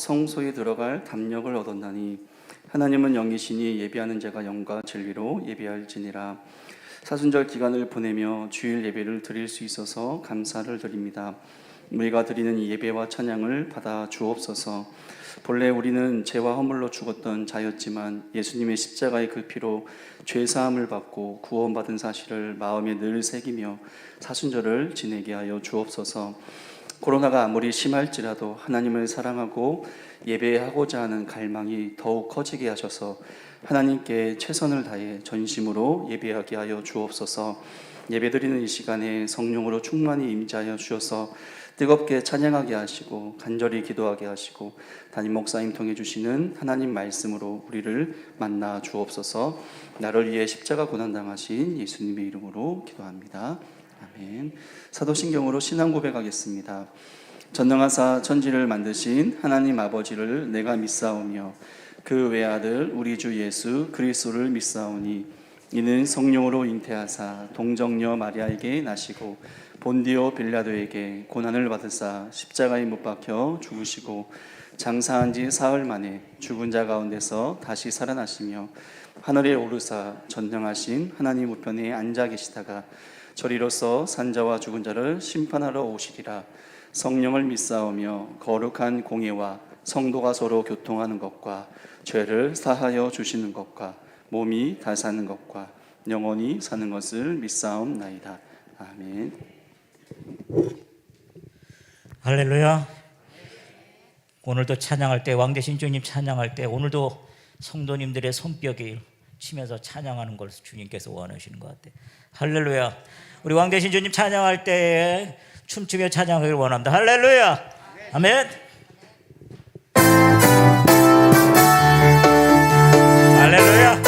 성소에 들어갈 담력을 얻었나니 하나님은 영이시니 예배하는 자가 영과 진리로 예배할지니라. 사순절 기간을 보내며 주일 예배를 드릴 수 있어서 감사를 드립니다. 우리가 드리는 이 예배와 찬양을 받아 주옵소서. 본래 우리는 죄와 허물로 죽었던 자였지만 예수님의 십자가의 그 피로 죄 사함을 받고 구원받은 사실을 마음에 늘 새기며 사순절을 지내게 하여 주옵소서. 코로나가 아무리 심할지라도 하나님을 사랑하고 예배하고자 하는 갈망이 더욱 커지게 하셔서 하나님께 최선을 다해 전심으로 예배하게 하여 주옵소서. 예배드리는 이 시간에 성령으로 충만히 임재하여 주셔서 뜨겁게 찬양하게 하시고 간절히 기도하게 하시고 담임 목사님 통해 주시는 하나님 말씀으로 우리를 만나 주옵소서. 나를 위해 십자가 고난당하신 예수님의 이름으로 기도합니다. 아멘. 사도신경으로 신앙 고백하겠습니다. 전능하사 천지를 만드신 하나님 아버지를 내가 믿사오며 그 외아들 우리 주 예수 그리스도를 믿사오니 이는 성령으로 잉태하사 동정녀 마리아에게 나시고 본디오 빌라도에게 고난을 받으사 십자가에 못 박혀 죽으시고 장사한 지 사흘 만에 죽은 자 가운데서 다시 살아나시며 하늘에 오르사 전능하신 하나님 우편에 앉아 계시다가 저리로서 산자와 죽은 자를 심판하러 오시리라. 성령을 믿사오며 거룩한 공예와 성도가 서로 교통하는 것과 죄를 사하여 주시는 것과 몸이 다 사는 것과 영원히 사는 것을 믿사옵나이다. 아멘. 할렐루야. 오늘도 찬양할 때 왕대신 주님 찬양할 때 오늘도 성도님들의 손뼉이 치면서 찬양하는 걸 주님께서 원하시는 것 같아요. 할렐루야. 우리 왕대신 주님 찬양할 때 춤추며 찬양하기를 원합니다. 할렐루야. 아멘. 할렐루야.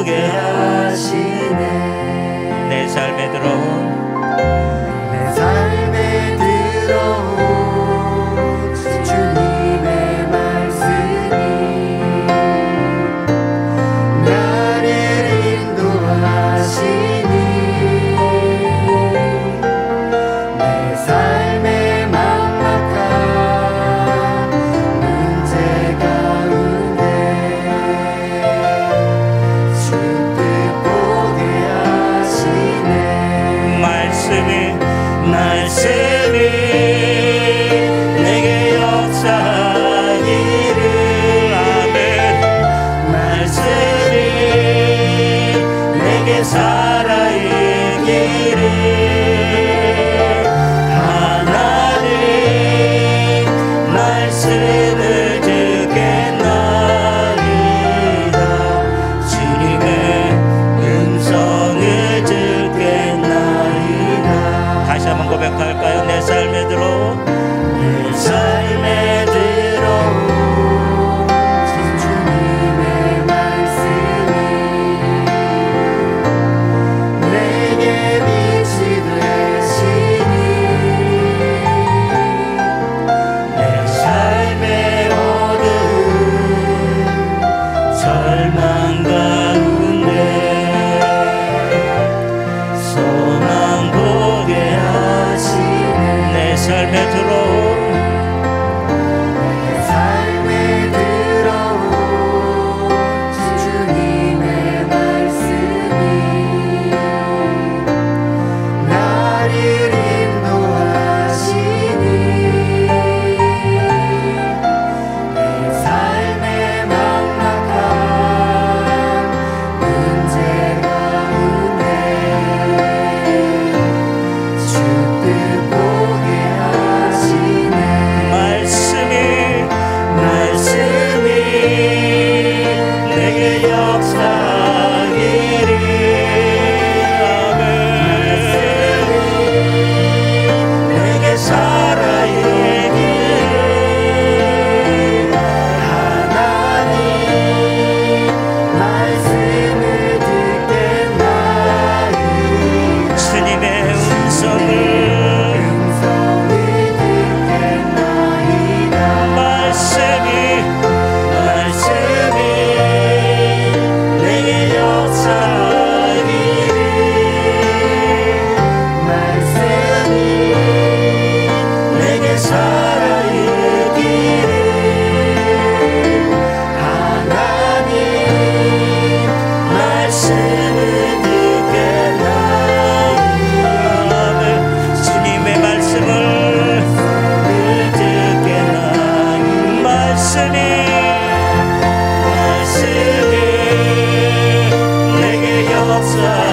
보게 하시네. 내 삶에 들어온 주님의 말씀이 나를 인도하시니 내 삶의 막막한 문제 가운데 주뜻 보게 하시네. 말씀이 내게 역사하기를. 아멘. 말씀이 내게 살아있기를. 하나님 말씀을 듣겠나이다. 주님의 음성을 듣겠나이다. 다시 한번 고백할까요? 내 삶에 들어온 내 삶에 들어온 주님의 말씀이 내게 빛이 되시니 내 삶의 어두운 절망 가운데 소망 보게 하시네. 내 삶에 들어온 삶에 들어온 주님의 말씀이 나를 인도하시니 내 삶의 막막한 문제 가운데 주뜻 보게 하시네. 말씀이 내게 역사하기를. 아멘. 내게 살아있기를. 하나님 말씀을 듣겠나이다. 주님의 음성을 듣겠나이다. 말씀이 내게 역사하기를. 말씀이 내게 살아있기를. 하나님 말씀을 듣겠나이다. 주님의 말씀을 듣겠나이다. 말씀이 내게 역사하기를.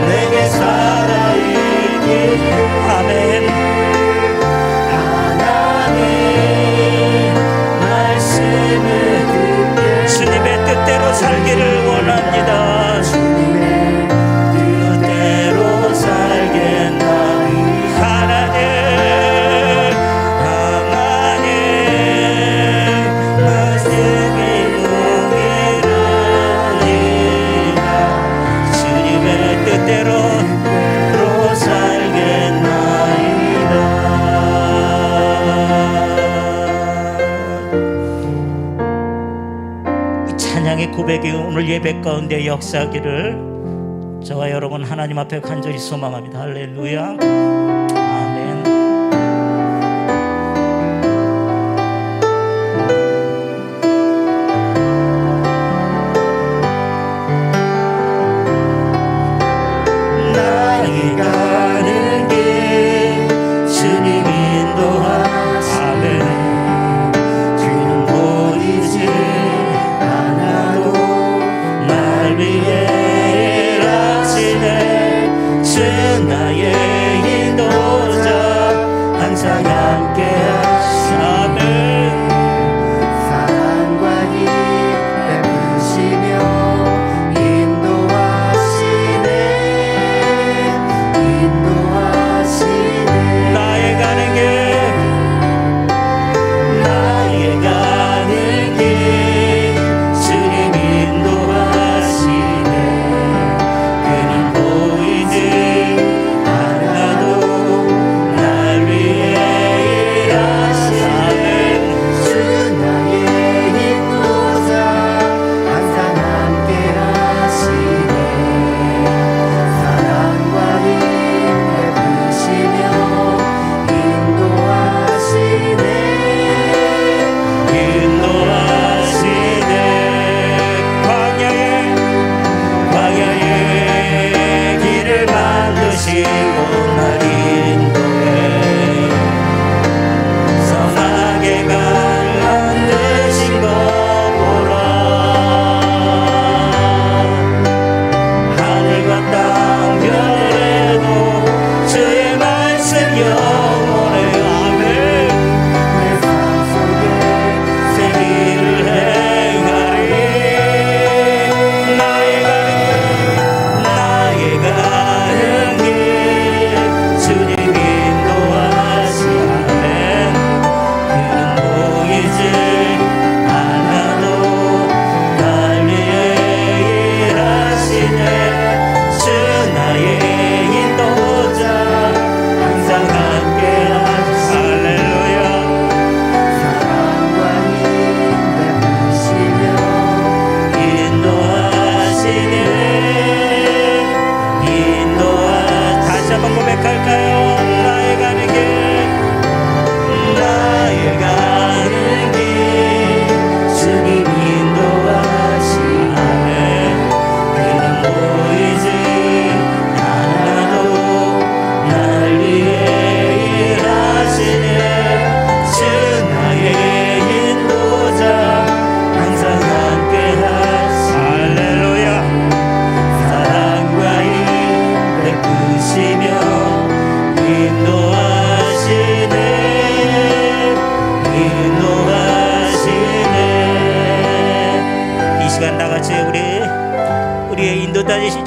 내게 살아있기를. 아멘. 하나님 말씀을 주님의 뜻대로 살기를 원합니다. 주님의 뜻대로 살겠나이다. 하나님 말씀이 용기를 주님의 뜻대로 살겠나이다. 이 찬양의 고백이 오늘 예배 가운데 역사하기를 저와 여러분 하나님 앞에 간절히 소망합니다. 할렐루야. 아멘. 나의 가는 길 주님 인도하시네. 그는 보이지 않아도 날 위해 일하시네. 주 나의 인도자 항상 함께 하시네. 사랑과 힘 베푸시며 인도하시네. 나의 가는 길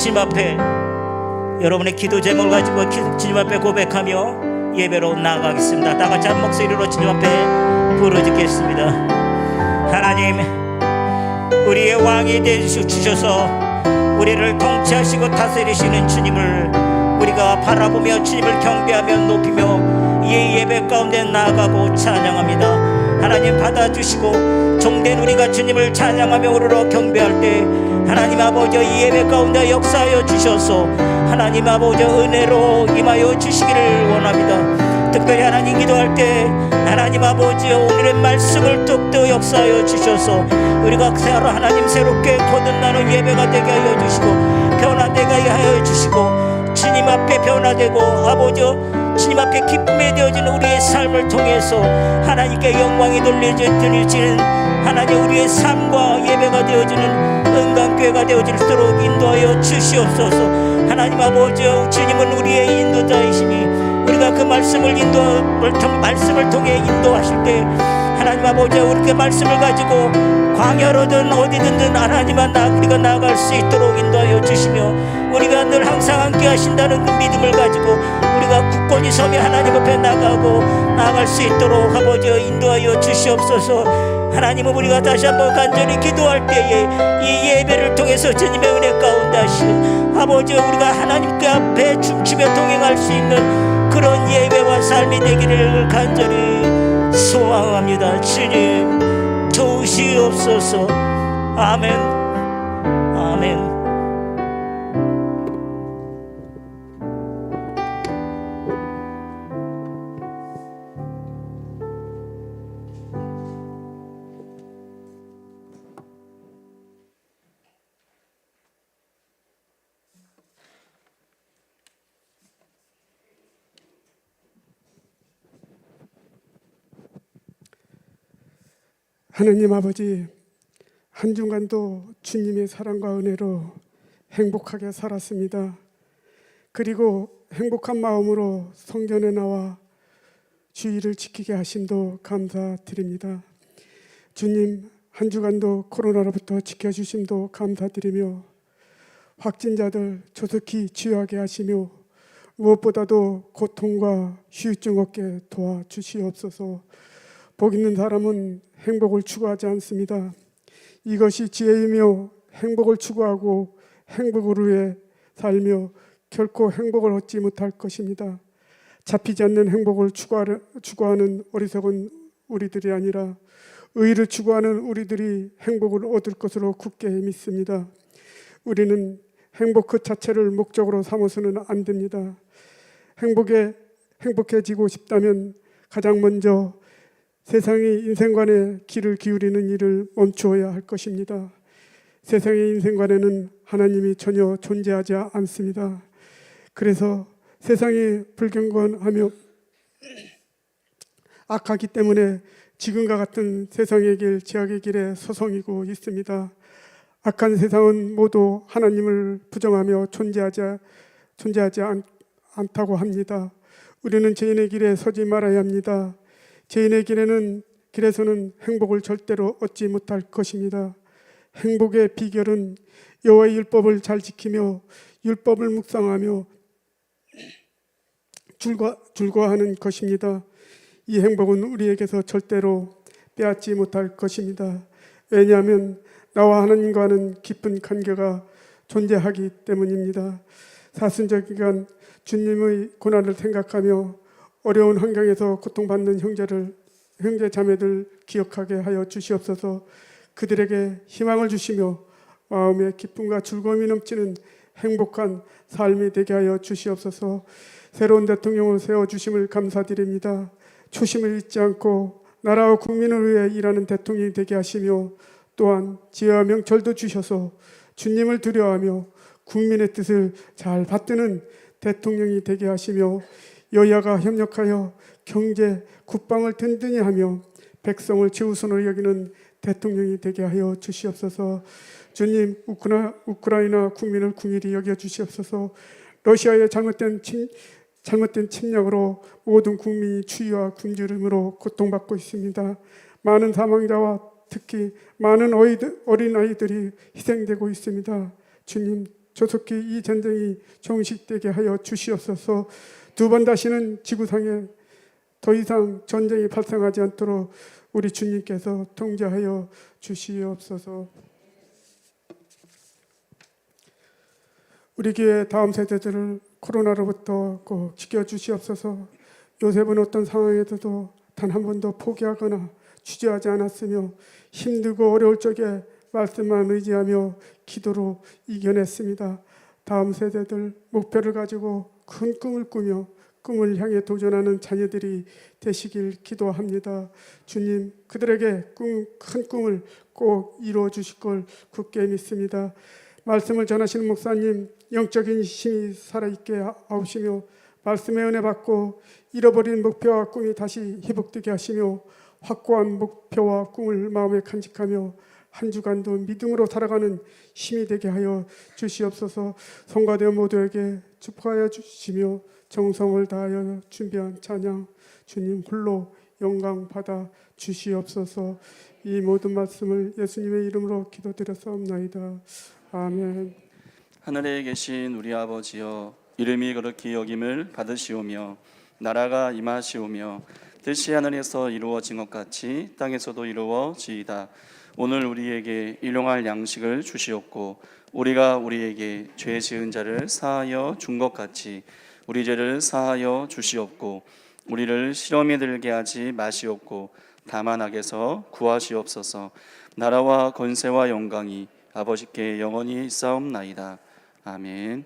주님 앞에 여러분의 기도 제목을 가지고 주님 앞에 고백하며 예배로 나아가겠습니다. 다 같이 한 목소리로 주님 앞에 부르짖겠습니다. 하나님, 우리의 왕이 되주셔서 우리를 통치하시고 다스리시는 주님을 우리가 바라보며 주님을 경배하며 높이며 이 예배 가운데 나아가고 찬양합니다. 하나님 받아주시고 종된 우리가 주님을 찬양하며 우러러 경배할 때 하나님 아버지 이 예배 가운데 역사하여 주셔서 하나님 아버지 은혜로 임하여 주시기를 원합니다. 특별히 하나님 기도할 때 하나님 아버지 오늘의 말씀을 뚝뚝 역사하여 주셔서 우리가 하나님 새롭게 거듭나는 예배가 되게 하여 주시고 변화되게 하여 주시고 주님 앞에 변화되고 아버지 주님 앞에 기쁨이 되어지는 우리의 삶을 통해서 하나님께 영광이 돌려지는 하나님 우리의 삶과 예배가 되어지는 은강교회가 되어질수록 인도하여 주시옵소서. 하나님 아버지 주님은 우리의 인도자이시니 우리가 그 말씀을 말씀을 통해 인도하실 때 하나님 아버지 우리의 말씀을 가지고 광야로든 어디든 하나님만 우리가 나아갈 수 있도록 인도하여 주시며 우리가 늘 항상 함께 하신다는 그 믿음을 가지고 우리가 굳건히 서며 하나님 앞에 나아갈 수 있도록 아버지 인도하여 주시옵소서. 하나님은 우리가 다시 한번 간절히 기도할 때에 이 예배를 통해서 주님의 은혜 가운데 하시는 아버지 우리가 하나님께 앞에 춤추며 동행할 수 있는 그런 예배와 삶이 되기를 간절히 소망합니다. 주님 도우시옵소서. 아멘. 아멘. 하느님 아버지, 한 주간도 주님의 사랑과 은혜로 행복하게 살았습니다. 그리고 행복한 마음으로 성전에 나와 주의를 지키게 하심도 감사드립니다. 주님, 한 주간도 코로나로부터 지켜주심도 감사드리며 확진자들 조속히 치유하게 하시며 무엇보다도 고통과 후유증 없게 도와주시옵소서. 복 있는 사람은 행복을 추구하지 않습니다. 이것이 지혜이며 행복을 추구하고 행복을 위해 살며 결코 행복을 얻지 못할 것입니다. 잡히지 않는 행복을 추구하는 어리석은 우리들이 아니라 의를 추구하는 우리들이 행복을 얻을 것으로 굳게 믿습니다. 우리는 행복 그 자체를 목적으로 삼아서는 안 됩니다. 행복해지고 싶다면 가장 먼저 세상의 인생관에 귀를 기울이는 일을 멈추어야 할 것입니다. 세상의 인생관에는 하나님이 전혀 존재하지 않습니다. 그래서 세상이 불경건하며 악하기 때문에 지금과 같은 세상의 길, 제약의 길에 서성이고 있습니다. 악한 세상은 모두 하나님을 부정하며 존재하지 않다고 합니다. 우리는 죄인의 길에 서지 말아야 합니다. 죄인의 길에서는 행복을 절대로 얻지 못할 것입니다. 행복의 비결은 여호와의 율법을 잘 지키며 율법을 묵상하며 즐거워하는 것입니다. 이 행복은 우리에게서 절대로 빼앗지 못할 것입니다. 왜냐하면 나와 하나님과는 깊은 관계가 존재하기 때문입니다. 사순절 기간 주님의 고난을 생각하며 어려운 환경에서 고통받는 형제 자매들 기억하게 하여 주시옵소서. 그들에게 희망을 주시며 마음에 기쁨과 즐거움이 넘치는 행복한 삶이 되게 하여 주시옵소서. 새로운 대통령을 세워주심을 감사드립니다. 초심을 잊지 않고 나라와 국민을 위해 일하는 대통령이 되게 하시며 또한 지혜와 명철도 주셔서 주님을 두려워하며 국민의 뜻을 잘 받드는 대통령이 되게 하시며 여야가 협력하여 경제, 국방을 든든히 하며 백성을 최우선으로 여기는 대통령이 되게 하여 주시옵소서. 주님, 우크라이나 국민을 긍휼히 여겨 주시옵소서. 러시아의 잘못된 침략으로 모든 국민이 추위와 굶주림으로 고통받고 있습니다. 많은 사망자와 특히 많은 어린아이들이 희생되고 있습니다. 주님, 조속히 이 전쟁이 종식되게 하여 주시옵소서. 두 번 다시는 지구상에 더 이상 전쟁이 발생하지 않도록 우리 주님께서 통제하여 주시옵소서. 우리 교회 다음 세대들을 코로나로부터 꼭 지켜주시옵소서. 요셉은 어떤 상황에서도 단 한 번도 포기하거나 주저하지 않았으며 힘들고 어려울 적에 말씀만 의지하며 기도로 이겨냈습니다. 다음 세대들 목표를 가지고 큰 꿈을 꾸며 꿈을 향해 도전하는 자녀들이 되시길 기도합니다. 주님, 그들에게 큰 꿈을 꼭 이루어 주실 걸 굳게 믿습니다. 말씀을 전하시는 목사님, 영적인 힘이 살아있게 하시며 말씀의 은혜 받고 잃어버린 목표와 꿈이 다시 회복되게 하시며 확고한 목표와 꿈을 마음에 간직하며 한 주간도 믿음으로 살아가는 힘이 되게 하여 주시옵소서. 성가대 모두에게 축복하여 주시며 정성을 다하여 준비한 찬양 주님 홀로 영광 받아 주시옵소서. 이 모든 말씀을 예수님의 이름으로 기도드렸사옵나이다. 아멘. 하늘에 계신 우리 아버지여, 이름이 거룩히 여김을 받으시오며 나라가 임하시오며 뜻이 하늘에서 이루어진 것 같이 땅에서도 이루어지이다. 오늘 우리에게 일용할 양식을 주시옵고 우리가 우리에게 죄 지은 자를 사하여 준 것 같이 우리 죄를 사하여 주시옵고 우리를 시험에 들게 하지 마시옵고 다만 악에서 구하시옵소서. 나라와 권세와 영광이 아버지께 영원히 있사옵나이다. 아멘.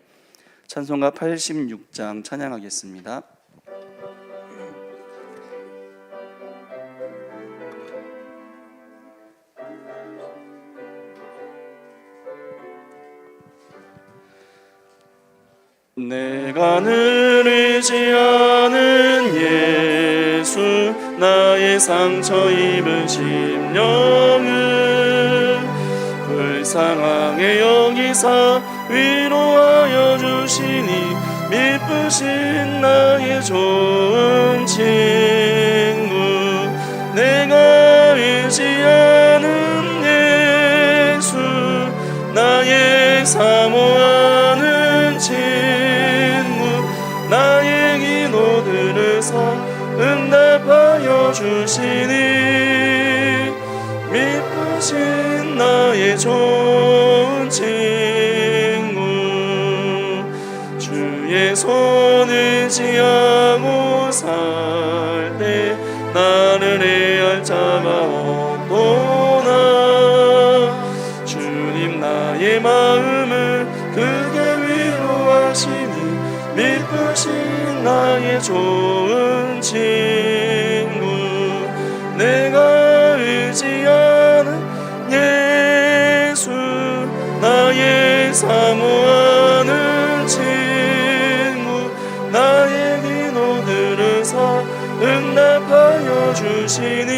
찬송가 86장 찬양하겠습니다. 내가 늘 의지하는 예수, 나의 상처 입은 심령을 불쌍하게 여기사 위로하여 주시니 미쁘신 나의 좋은 친구. 내가 의지하는 예수, 나의 사모하는 친구. 나의 기도 들으사 응답하여 주시니 미쁘신 나의 좋은 친구. 주의 손 의지하고 살 때 나를 해할 자가 없도나. 주님 나의 마음을 크게 위로하시니 미쁘신 나의 좋은 친구. 내가 의지하는 예수, 나의 사모하는 친구. 나의 기도 들으사 응답하여 주시니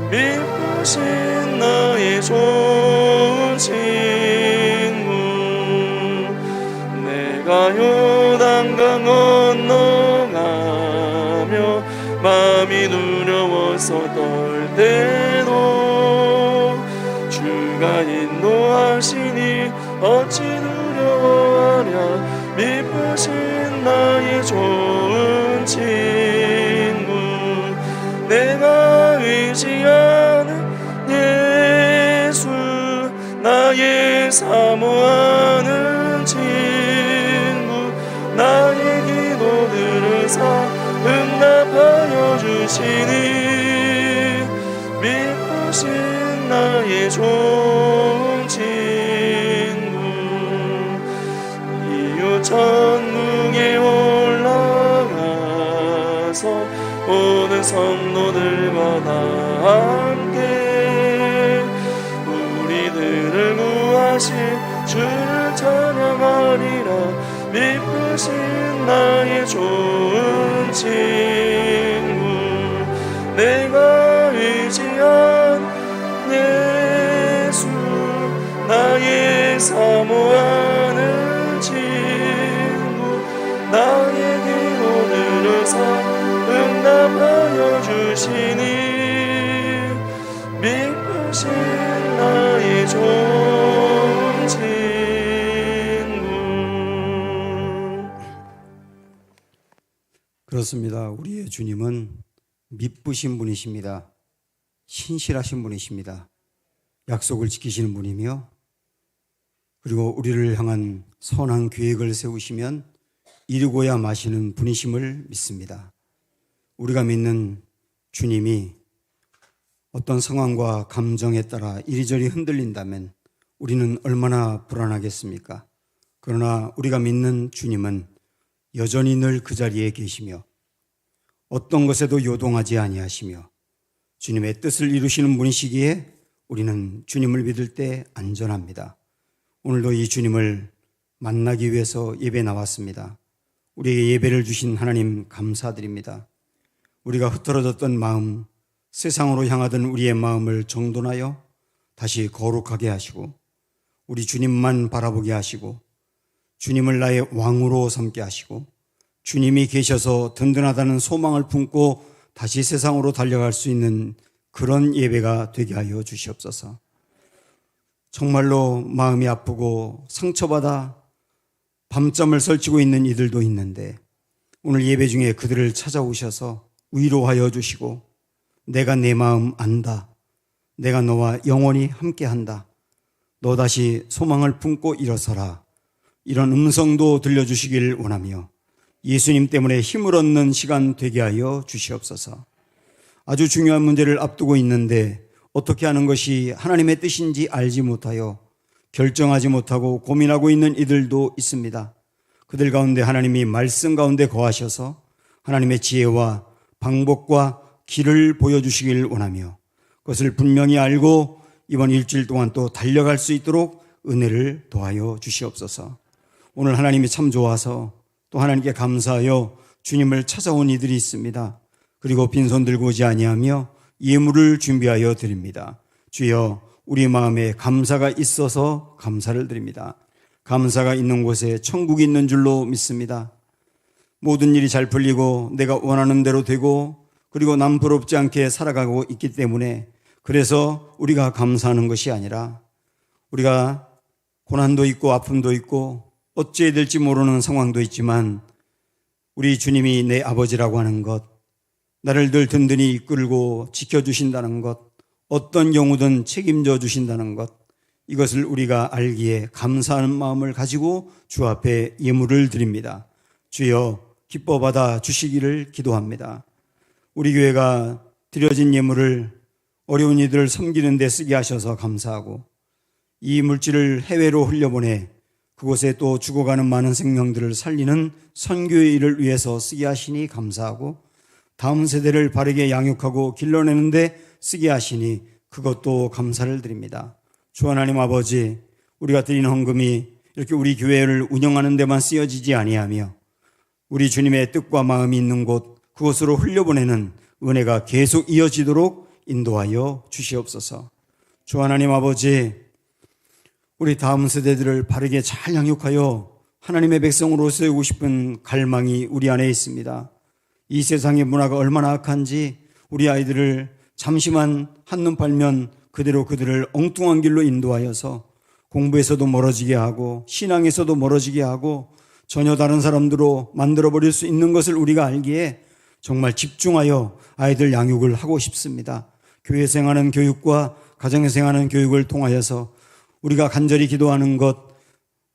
미쁘신 나의 좋은 친구. 내가 요단강 건너가며 마음이 두려워서 떨 때도 주가 인도하시니 어찌 두려워하랴. 미쁘신 나의 좋은 친구. 내가 의지하는 예수, 나의 사모하는 친구. 나의 기도 들으사 응답하여 주시니 미쁘신 나의 좋은 친구. 이웃 천국에 올라가서 모든 성도들과 다 함께 우리들을 구하신 주를 찬양하리라. 미쁘신 나의 좋은 친구. 내가 의지한 예수, 나의 사모하는 친구. 나의 기도 들으사 응답하여 주시니 미쁘신 나의 좋은 친구. 그렇습니다. 우리의 주님은 미쁘신 분이십니다. 신실하신 분이십니다. 약속을 지키시는 분이며, 그리고 우리를 향한 선한 계획을 세우시면 이루고야 마시는 분이심을 믿습니다. 우리가 믿는 주님이 어떤 상황과 감정에 따라 이리저리 흔들린다면 우리는 얼마나 불안하겠습니까? 그러나 우리가 믿는 주님은 여전히 늘 그 자리에 계시며 어떤 것에도 요동하지 아니하시며 주님의 뜻을 이루시는 분이시기에 우리는 주님을 믿을 때 안전합니다. 오늘도 이 주님을 만나기 위해서 예배 나왔습니다. 우리에게 예배를 주신 하나님 감사드립니다. 우리가 흐트러졌던 마음, 세상으로 향하던 우리의 마음을 정돈하여 다시 거룩하게 하시고 우리 주님만 바라보게 하시고 주님을 나의 왕으로 삼게 하시고 주님이 계셔서 든든하다는 소망을 품고 다시 세상으로 달려갈 수 있는 그런 예배가 되게 하여 주시옵소서. 정말로 마음이 아프고 상처받아 밤잠을 설치고 있는 이들도 있는데 오늘 예배 중에 그들을 찾아오셔서 위로하여 주시고 내가 내 마음 안다. 내가 너와 영원히 함께한다. 너 다시 소망을 품고 일어서라. 이런 음성도 들려주시길 원하며 예수님 때문에 힘을 얻는 시간 되게 하여 주시옵소서. 아주 중요한 문제를 앞두고 있는데 어떻게 하는 것이 하나님의 뜻인지 알지 못하여 결정하지 못하고 고민하고 있는 이들도 있습니다. 그들 가운데 하나님이 말씀 가운데 거하셔서 하나님의 지혜와 방법과 길을 보여주시길 원하며 그것을 분명히 알고 이번 일주일 동안 또 달려갈 수 있도록 은혜를 더하여 주시옵소서. 오늘 하나님이 참 좋아서 또 하나님께 감사하여 주님을 찾아온 이들이 있습니다. 그리고 빈손 들고 오지 아니하며 예물을 준비하여 드립니다. 주여, 우리 마음에 감사가 있어서 감사를 드립니다. 감사가 있는 곳에 천국이 있는 줄로 믿습니다. 모든 일이 잘 풀리고 내가 원하는 대로 되고 그리고 남 부럽지 않게 살아가고 있기 때문에 그래서 우리가 감사하는 것이 아니라 우리가 고난도 있고 아픔도 있고 어찌해야 될지 모르는 상황도 있지만 우리 주님이 내 아버지라고 하는 것, 나를 늘 든든히 이끌고 지켜주신다는 것, 어떤 경우든 책임져 주신다는 것, 이것을 우리가 알기에 감사하는 마음을 가지고 주 앞에 예물을 드립니다. 주여, 기뻐 받아 주시기를 기도합니다. 우리 교회가 드려진 예물을 어려운 이들을 섬기는 데 쓰게 하셔서 감사하고 이 물질을 해외로 흘려보내 그곳에 또 죽어가는 많은 생명들을 살리는 선교의 일을 위해서 쓰게 하시니 감사하고 다음 세대를 바르게 양육하고 길러내는 데 쓰게 하시니 그것도 감사를 드립니다. 주 하나님 아버지, 우리가 드리는 헌금이 이렇게 우리 교회를 운영하는 데만 쓰여지지 아니하며 우리 주님의 뜻과 마음이 있는 곳 그곳으로 흘려보내는 은혜가 계속 이어지도록 인도하여 주시옵소서. 주 하나님 아버지, 우리 다음 세대들을 바르게 잘 양육하여 하나님의 백성으로 세우고 싶은 갈망이 우리 안에 있습니다. 이 세상의 문화가 얼마나 악한지 우리 아이들을 잠시만 한눈 팔면 그대로 그들을 엉뚱한 길로 인도하여서 공부에서도 멀어지게 하고 신앙에서도 멀어지게 하고 전혀 다른 사람들로 만들어버릴 수 있는 것을 우리가 알기에 정말 집중하여 아이들 양육을 하고 싶습니다. 교회 생활하는 교육과 가정에 생활하는 교육을 통하여서 우리가 간절히 기도하는 것,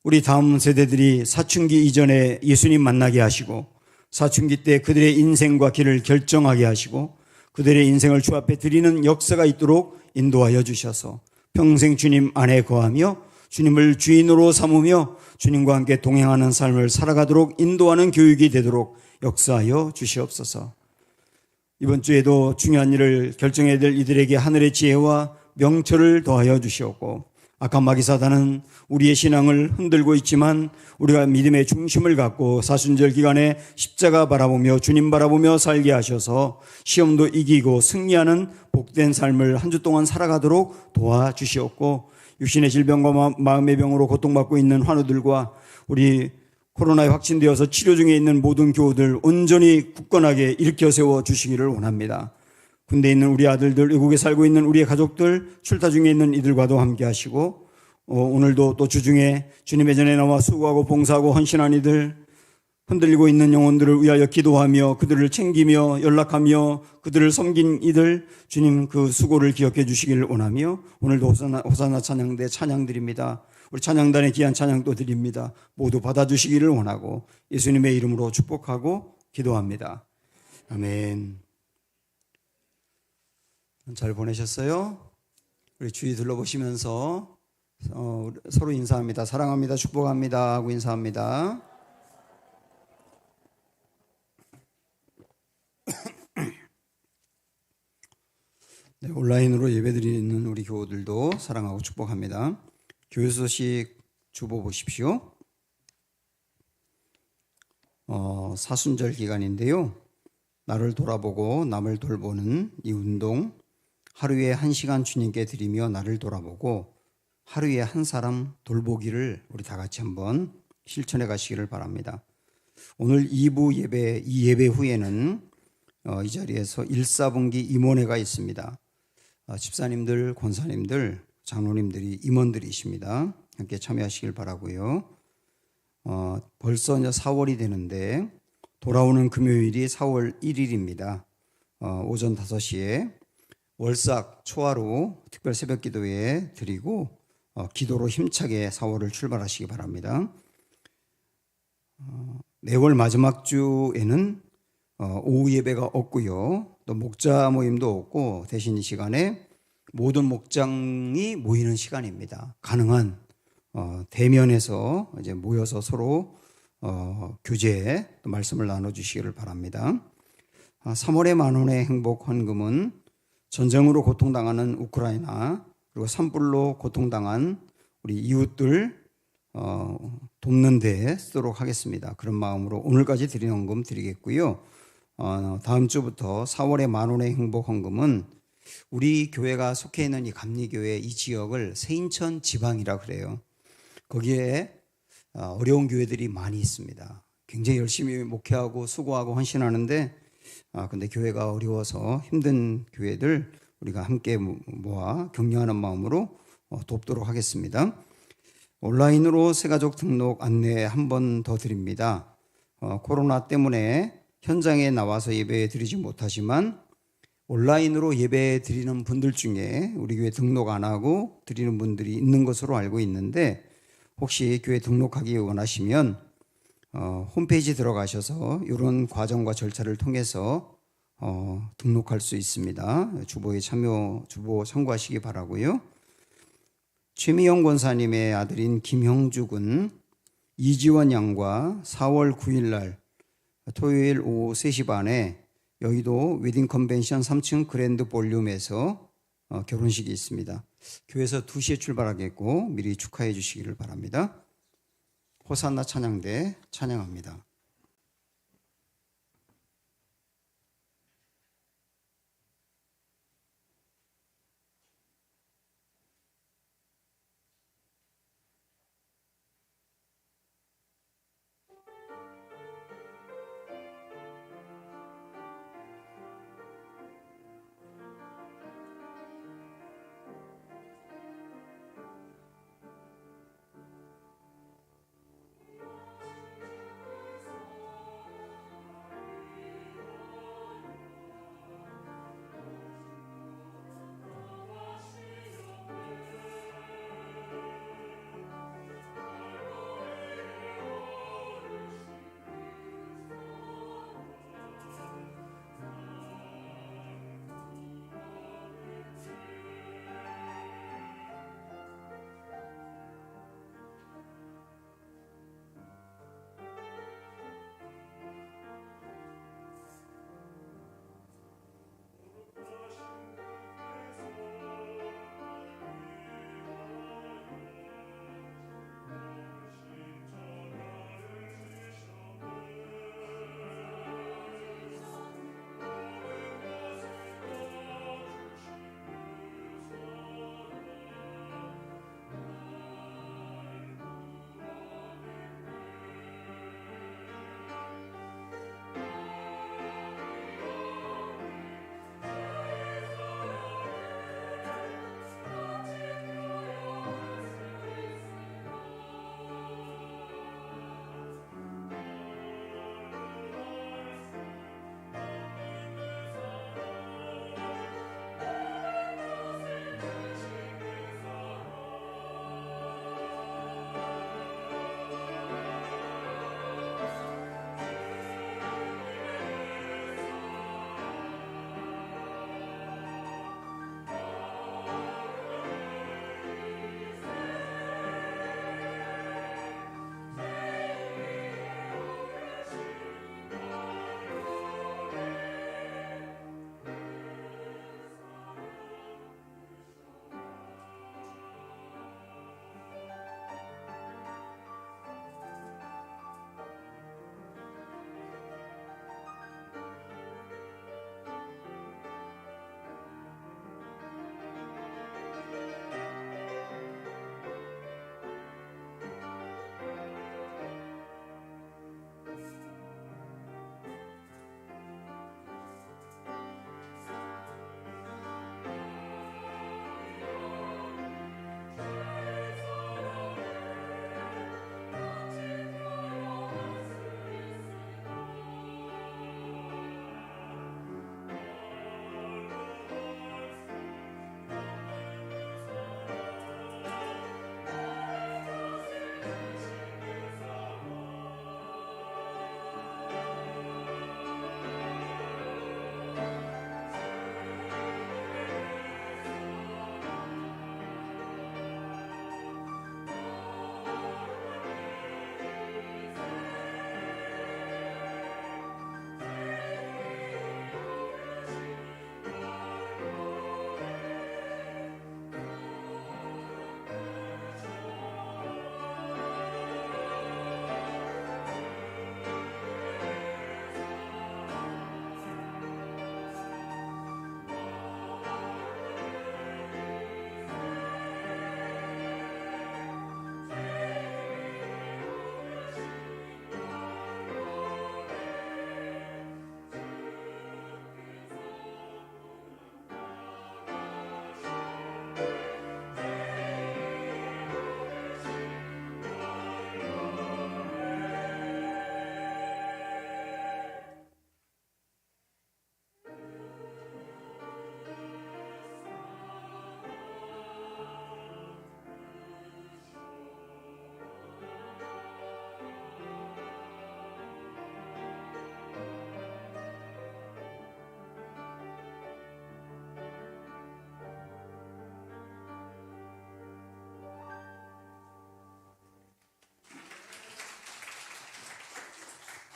우리 다음 세대들이 사춘기 이전에 예수님 만나게 하시고 사춘기 때 그들의 인생과 길을 결정하게 하시고 그들의 인생을 주 앞에 드리는 역사가 있도록 인도하여 주셔서 평생 주님 안에 거하며 주님을 주인으로 삼으며 주님과 함께 동행하는 삶을 살아가도록 인도하는 교육이 되도록 역사하여 주시옵소서. 이번 주에도 중요한 일을 결정해야 될 이들에게 하늘의 지혜와 명철을 더하여 주시옵고 악한 마귀 사단은 우리의 신앙을 흔들고 있지만 우리가 믿음의 중심을 갖고 사순절 기간에 십자가 바라보며 주님 바라보며 살게 하셔서 시험도 이기고 승리하는 복된 삶을 한 주 동안 살아가도록 도와주시옵고 육신의 질병과 마음의 병으로 고통받고 있는 환우들과 우리 코로나에 확진되어서 치료 중에 있는 모든 교우들 온전히 굳건하게 일으켜 세워 주시기를 원합니다. 군대에 있는 우리 아들들, 외국에 살고 있는 우리의 가족들, 출타 중에 있는 이들과도 함께 하시고 오늘도 또 주중에 주님의 전에 나와 수고하고 봉사하고 헌신한 이들, 흔들리고 있는 영혼들을 위하여 기도하며 그들을 챙기며 연락하며 그들을 섬긴 이들 주님 그 수고를 기억해 주시기를 원하며 오늘도 호사나 찬양대 찬양드립니다. 우리 찬양단의 귀한 찬양도 드립니다. 모두 받아주시기를 원하고 예수님의 이름으로 축복하고 기도합니다. 아멘. 잘 보내셨어요? 우리 주위 둘러보시면서 서로 인사합니다. 사랑합니다. 축복합니다 하고 인사합니다. 네, 온라인으로 예배드리는 우리 교우들도 사랑하고 축복합니다. 교회 소식 주보 보십시오. 사순절 기간인데요. 나를 돌아보고 남을 돌보는 이 운동, 하루에 1시간 주님께 드리며 나를 돌아보고 하루에 한 사람 돌보기를 우리 다 같이 한번 실천해 가시기를 바랍니다. 오늘 2부 예배, 이 예배 후에는 이 자리에서 1사분기 임원회가 있습니다. 집사님들, 권사님들, 장로님들이 임원들이십니다. 함께 참여하시길 바라고요. 벌써 이제 4월이 되는데 돌아오는 금요일이 4월 1일입니다. 오전 5시에 월삭 초하루 특별 새벽 기도에 드리고 기도로 힘차게 4월을 출발하시기 바랍니다. 매월 마지막 주에는 오후 예배가 없고요. 또 목자 모임도 없고 대신 이 시간에 모든 목장이 모이는 시간입니다. 가능한 대면에서 이제 모여서 서로 교제 또 말씀을 나눠주시기를 바랍니다. 3월의 만원의 행복 헌금은 전쟁으로 고통당하는 우크라이나 그리고 산불로 고통당한 우리 이웃들 돕는 데 쓰도록 하겠습니다. 그런 마음으로 오늘까지 드리는 헌금 드리겠고요. 다음 주부터 4월의 만원의 행복 헌금은 우리 교회가 속해 있는 이 감리교회 이 지역을 세인천 지방이라 그래요. 거기에 어려운 교회들이 많이 있습니다. 굉장히 열심히 목회하고 수고하고 헌신하는데 근데 교회가 어려워서 힘든 교회들 우리가 함께 모아 격려하는 마음으로 돕도록 하겠습니다. 온라인으로 새가족 등록 안내 한 번 더 드립니다. 코로나 때문에 현장에 나와서 예배 드리지 못하지만 온라인으로 예배 드리는 분들 중에 우리 교회 등록 안 하고 드리는 분들이 있는 것으로 알고 있는데 혹시 교회 등록하기 원하시면 홈페이지 들어가셔서 이런 과정과 절차를 통해서 등록할 수 있습니다. 주보 참고하시기 바라고요. 최미영 권사님의 아들인 김형주 군 이지원 양과 4월 9일 날 토요일 오후 3시 반에 여의도 웨딩 컨벤션 3층 그랜드 볼륨에서 결혼식이 있습니다. 교회에서 2시에 출발하겠고 미리 축하해 주시기를 바랍니다. 호산나 찬양대 찬양합니다.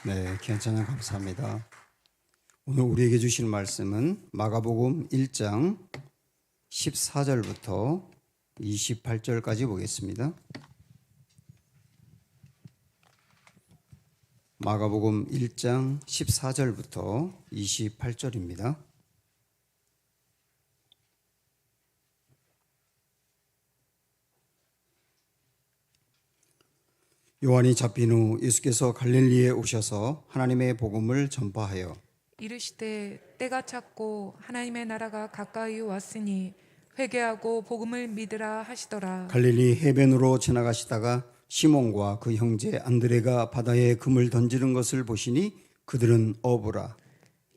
네, 귀한 찬양 감사합니다. 오늘 우리에게 주신 말씀은 마가복음 1장 14절부터 28절까지 보겠습니다. 마가복음 1장 14절부터 28절입니다. 요한이 잡힌 후 예수께서 갈릴리에 오셔서 하나님의 복음을 전파하여 이르시되 때가 찼고 하나님의 나라가 가까이 왔으니 회개하고 복음을 믿으라 하시더라. 갈릴리 해변으로 지나가시다가 시몬과 그 형제 안드레가 바다에 금을 던지는 것을 보시니 그들은 어부라.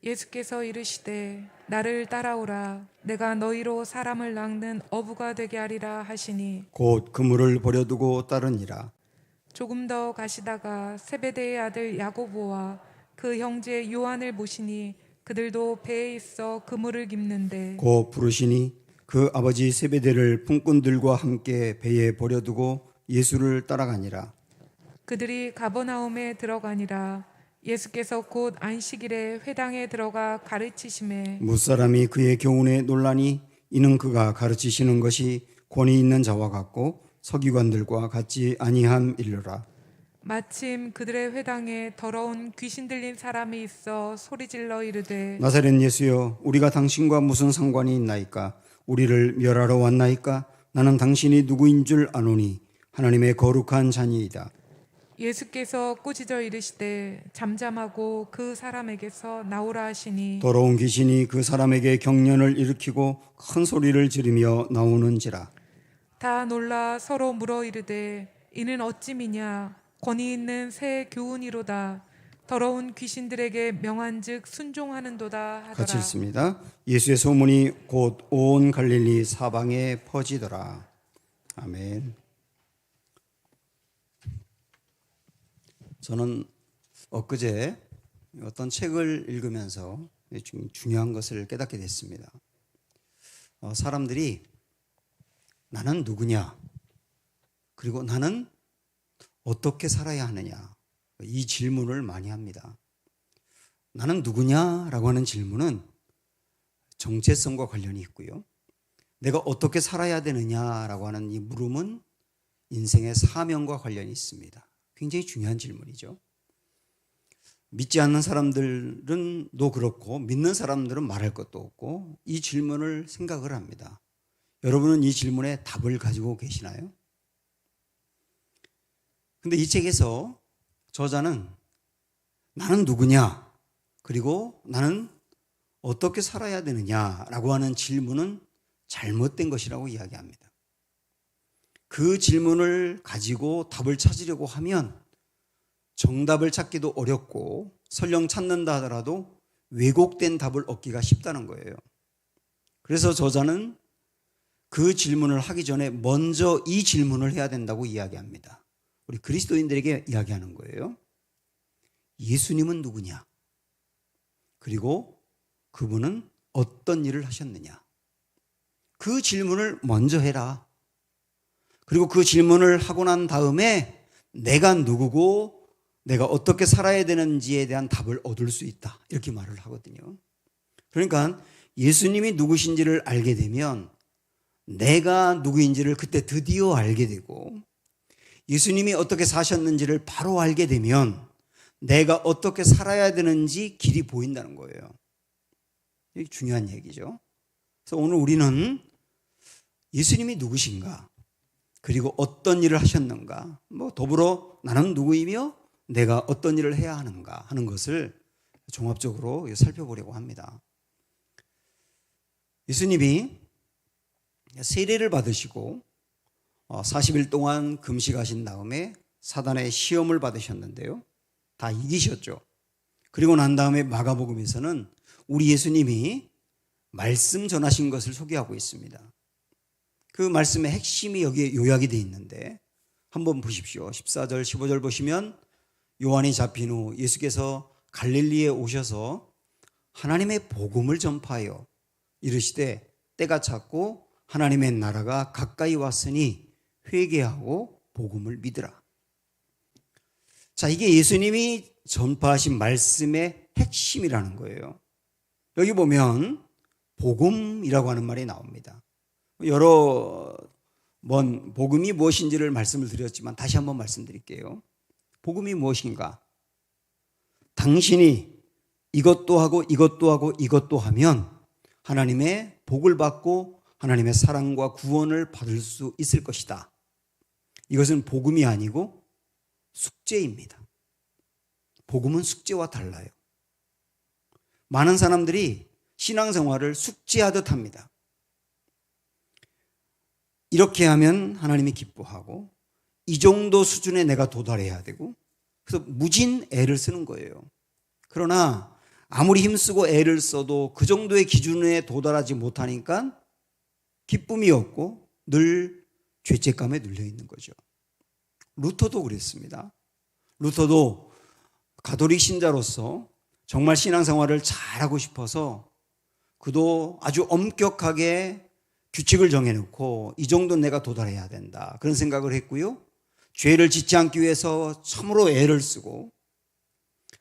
예수께서 이르시되 나를 따라오라. 내가 너희로 사람을 낚는 어부가 되게 하리라 하시니 곧 그물을 버려두고 따르니라. 조금 더 가시다가 세베대의 아들 야고보와 그 형제 요한을 보시니 그들도 배에 있어 그물을 깁는데 곧 부르시니 그 아버지 세베대를 품꾼들과 함께 배에 버려두고 예수를 따라가니라. 그들이 가버나움에 들어가니라. 예수께서 곧 안식일에 회당에 들어가 가르치심에 무사람이 그의 교훈에 놀라니 이는 그가 가르치시는 것이 권위 있는 자와 같고 서기관들과 같지 아니함 일러라. 마침 그들의 회당에 더러운 귀신 들린 사람이 있어 소리질러 이르되 나사렛 예수여, 우리가 당신과 무슨 상관이 있나이까? 우리를 멸하러 왔나이까? 나는 당신이 누구인 줄 아노니 하나님의 거룩한 자니이다. 예수께서 꾸짖어 이르시되 잠잠하고 그 사람에게서 나오라 하시니 더러운 귀신이 그 사람에게 경련을 일으키고 큰 소리를 지르며 나오는지라. 다 놀라 서로 물어 이르되 이는 어찌 미냐? 권위 있는 새 교훈이로다. 더러운 귀신들에게 명한즉 순종하는도다 같이 하더라. 읽습니다. 예수의 소문이 곧 온 갈릴리 사방에 퍼지더라. 아멘. 저는 엊그제 어떤 책을 읽으면서 중요한 것을 깨닫게 됐습니다. 사람들이 나는 누구냐? 그리고 나는 어떻게 살아야 하느냐? 이 질문을 많이 합니다. 나는 누구냐라고 하는 질문은 정체성과 관련이 있고요. 내가 어떻게 살아야 되느냐라고 하는 이 물음은 인생의 사명과 관련이 있습니다. 굉장히 중요한 질문이죠. 믿지 않는 사람들은도 그렇고 믿는 사람들은 말할 것도 없고 이 질문을 생각을 합니다. 여러분은 이 질문에 답을 가지고 계시나요? 근데 이 책에서 저자는 나는 누구냐? 그리고 나는 어떻게 살아야 되느냐라고 하는 질문은 잘못된 것이라고 이야기합니다. 그 질문을 가지고 답을 찾으려고 하면 정답을 찾기도 어렵고 설령 찾는다 하더라도 왜곡된 답을 얻기가 쉽다는 거예요. 그래서 저자는 그 질문을 하기 전에 먼저 이 질문을 해야 된다고 이야기합니다. 우리 그리스도인들에게 이야기하는 거예요. 예수님은 누구냐? 그리고 그분은 어떤 일을 하셨느냐? 그 질문을 먼저 해라. 그리고 그 질문을 하고 난 다음에 내가 누구고 내가 어떻게 살아야 되는지에 대한 답을 얻을 수 있다. 이렇게 말을 하거든요. 그러니까 예수님이 누구신지를 알게 되면 내가 누구인지를 그때 드디어 알게 되고 예수님이 어떻게 사셨는지를 바로 알게 되면 내가 어떻게 살아야 되는지 길이 보인다는 거예요. 이게 중요한 얘기죠. 그래서 오늘 우리는 예수님이 누구신가? 그리고 어떤 일을 하셨는가? 더불어 나는 누구이며 내가 어떤 일을 해야 하는가 하는 것을 종합적으로 살펴보려고 합니다. 예수님이 세례를 받으시고 40일 동안 금식하신 다음에 사단의 시험을 받으셨는데요. 다 이기셨죠. 그리고 난 다음에 마가복음에서는 우리 예수님이 말씀 전하신 것을 소개하고 있습니다. 그 말씀의 핵심이 여기에 요약이 되어 있는데 한번 보십시오. 14절 15절 보시면 요한이 잡힌 후 예수께서 갈릴리에 오셔서 하나님의 복음을 전파하여 이르시되 때가 찼고 하나님의 나라가 가까이 왔으니 회개하고 복음을 믿으라. 자, 이게 예수님이 전파하신 말씀의 핵심이라는 거예요. 여기 보면 복음이라고 하는 말이 나옵니다. 여러 번 복음이 무엇인지를 말씀을 드렸지만 다시 한번 말씀드릴게요. 복음이 무엇인가? 당신이 이것도 하고 이것도 하고 이것도 하면 하나님의 복을 받고 하나님의 사랑과 구원을 받을 수 있을 것이다. 이것은 복음이 아니고 숙제입니다. 복음은 숙제와 달라요. 많은 사람들이 신앙생활을 숙제하듯 합니다. 이렇게 하면 하나님이 기뻐하고 이 정도 수준에 내가 도달해야 되고 그래서 무진 애를 쓰는 거예요. 그러나 아무리 힘쓰고 애를 써도 그 정도의 기준에 도달하지 못하니까 기쁨이 없고 늘 죄책감에 눌려 있는 거죠. 루터도 그랬습니다. 루터도 가톨릭 신자로서 정말 신앙생활을 잘하고 싶어서 그도 아주 엄격하게 규칙을 정해놓고 이 정도는 내가 도달해야 된다 그런 생각을 했고요. 죄를 짓지 않기 위해서 참으로 애를 쓰고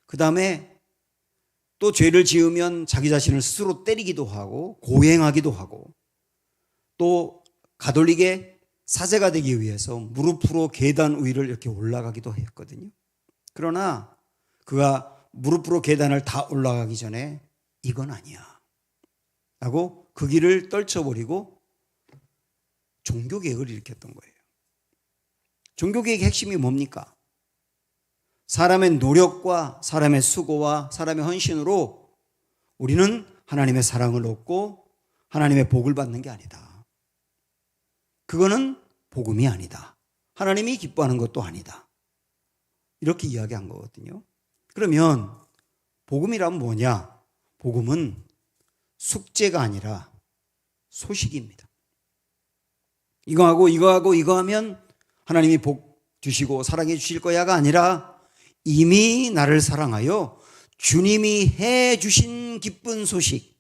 그 다음에 또 죄를 지으면 자기 자신을 스스로 때리기도 하고 고행하기도 하고 또 가톨릭의 사제가 되기 위해서 무릎으로 계단 위를 이렇게 올라가기도 했거든요. 그러나 그가 무릎으로 계단을 다 올라가기 전에 이건 아니야 라고 그 길을 떨쳐버리고 종교개혁을 일으켰던 거예요. 종교개혁의 핵심이 뭡니까? 사람의 노력과 사람의 수고와 사람의 헌신으로 우리는 하나님의 사랑을 얻고 하나님의 복을 받는 게 아니다. 그거는 복음이 아니다. 하나님이 기뻐하는 것도 아니다. 이렇게 이야기한 거거든요. 그러면 복음이란 뭐냐? 복음은 숙제가 아니라 소식입니다. 이거 하고 이거 하고 이거 하면 하나님이 복 주시고 사랑해 주실 거야가 아니라 이미 나를 사랑하여 주님이 해 주신 기쁜 소식,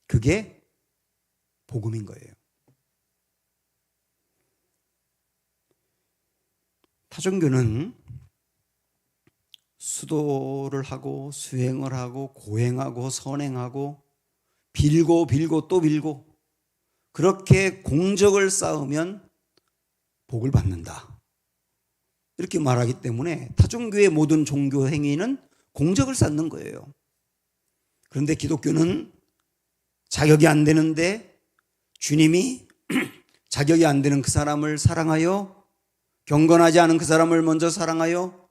그게 복음인 거예요. 타종교는 수도를 하고 수행을 하고 고행하고 선행하고 빌고 빌고 또 빌고 그렇게 공적을 쌓으면 복을 받는다. 이렇게 말하기 때문에 타종교의 모든 종교 행위는 공적을 쌓는 거예요. 그런데 기독교는 자격이 안 되는데 주님이 자격이 안 되는 그 사람을 사랑하여 경건하지 않은 그 사람을 먼저 사랑하여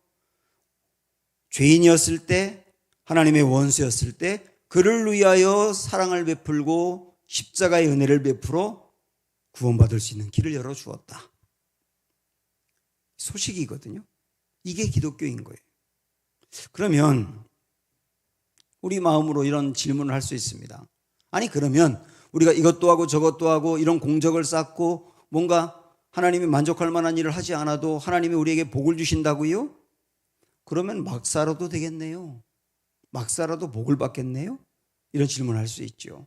죄인이었을 때 하나님의 원수였을 때 그를 위하여 사랑을 베풀고 십자가의 은혜를 베풀어 구원받을 수 있는 길을 열어주었다. 소식이거든요. 이게 기독교인 거예요. 그러면 우리 마음으로 이런 질문을 할 수 있습니다. 아니 그러면 우리가 이것도 하고 저것도 하고 이런 공적을 쌓고 뭔가 하나님이 만족할 만한 일을 하지 않아도 하나님이 우리에게 복을 주신다고요? 그러면 막 살아도 되겠네요. 막 살아도 복을 받겠네요? 이런 질문을 할 수 있죠.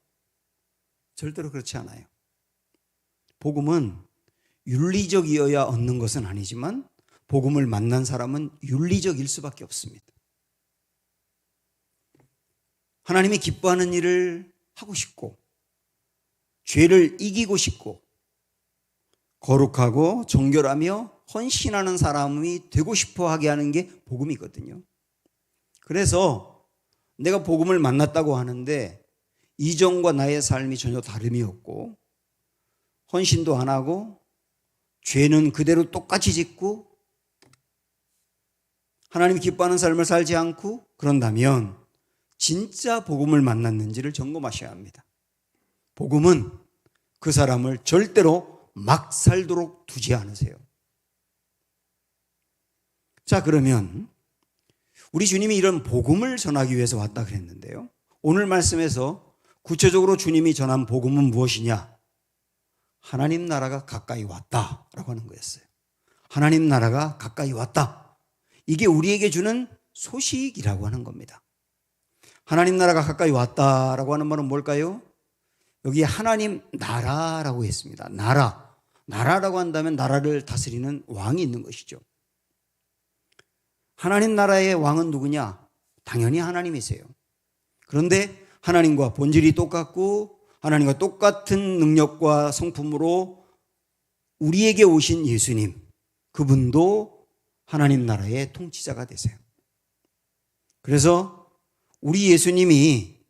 절대로 그렇지 않아요. 복음은 윤리적이어야 얻는 것은 아니지만 복음을 만난 사람은 윤리적일 수밖에 없습니다. 하나님이 기뻐하는 일을 하고 싶고 죄를 이기고 싶고 거룩하고 정결하며 헌신하는 사람이 되고 싶어 하게 하는 게 복음이거든요. 그래서 내가 복음을 만났다고 하는데 이전과 나의 삶이 전혀 다름이 없고 헌신도 안 하고 죄는 그대로 똑같이 짓고 하나님 기뻐하는 삶을 살지 않고 그런다면 진짜 복음을 만났는지를 점검하셔야 합니다. 복음은 그 사람을 절대로 막 살도록 두지 않으세요. 자, 그러면 우리 주님이 이런 복음을 전하기 위해서 왔다 그랬는데요. 오늘 말씀에서 구체적으로 주님이 전한 복음은 무엇이냐? 하나님 나라가 가까이 왔다라고 하는 거였어요. 하나님 나라가 가까이 왔다. 이게 우리에게 주는 소식이라고 하는 겁니다. 하나님 나라가 가까이 왔다라고 하는 말은 뭘까요? 여기 하나님 나라라고 했습니다. 나라라고 한다면 나라를 다스리는 왕이 있는 것이죠. 하나님 나라의 왕은 누구냐? 당연히 하나님이세요. 그런데 하나님과 본질이 똑같고 하나님과 똑같은 능력과 성품으로 우리에게 오신 예수님, 그분도 하나님 나라의 통치자가 되세요. 그래서 우리 예수님이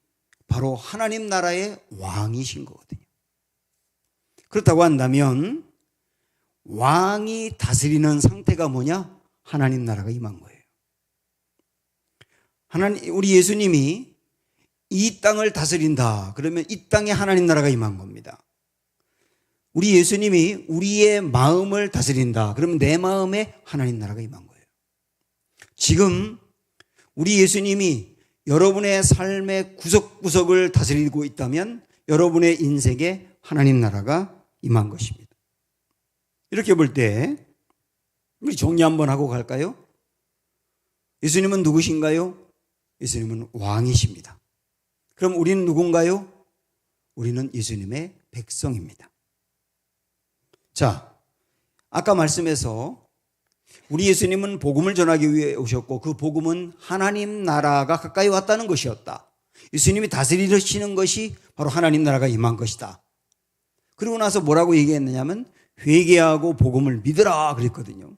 바로 하나님 나라의 왕이신 거거든요. 그렇다고 한다면 왕이 다스리는 상태가 뭐냐? 하나님 나라가 임한 거예요. 우리 예수님이 이 땅을 다스린다. 그러면 이 땅에 하나님 나라가 임한 겁니다. 우리 예수님이 우리의 마음을 다스린다. 그러면 내 마음에 하나님 나라가 임한 거예요. 지금 우리 예수님이 여러분의 삶의 구석구석을 다스리고 있다면 여러분의 인생에 하나님 나라가 임한 것입니다. 이렇게 볼 때 우리 정리 한번 하고 갈까요? 예수님은 누구신가요? 예수님은 왕이십니다. 그럼 우리는 누군가요? 우리는 예수님의 백성입니다. 자, 아까 말씀에서 우리 예수님은 복음을 전하기 위해 오셨고 그 복음은 하나님 나라가 가까이 왔다는 것이었다. 예수님이 다스리시는 것이 바로 하나님 나라가 임한 것이다. 그리고 나서 뭐라고 얘기했느냐면 회개하고 복음을 믿으라 그랬거든요.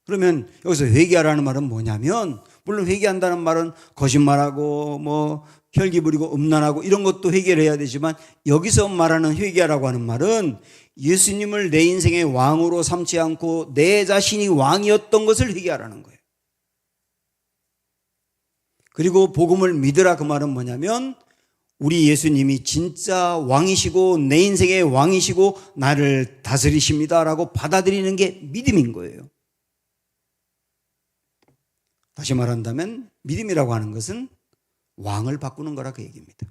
그러면 여기서 회개하라는 말은 뭐냐면 물론 회개한다는 말은 거짓말하고 뭐 혈기 부리고 음란하고 이런 것도 회개를 해야 되지만 여기서 말하는 회개하라고 하는 말은 예수님을 내 인생의 왕으로 삼지 않고 내 자신이 왕이었던 것을 회개하라는 거예요. 그리고 복음을 믿으라 그 말은 뭐냐면 우리 예수님이 진짜 왕이시고 내 인생의 왕이시고 나를 다스리십니다라고 받아들이는 게 믿음인 거예요. 다시 말한다면 믿음이라고 하는 것은 왕을 바꾸는 거라 그 얘기입니다.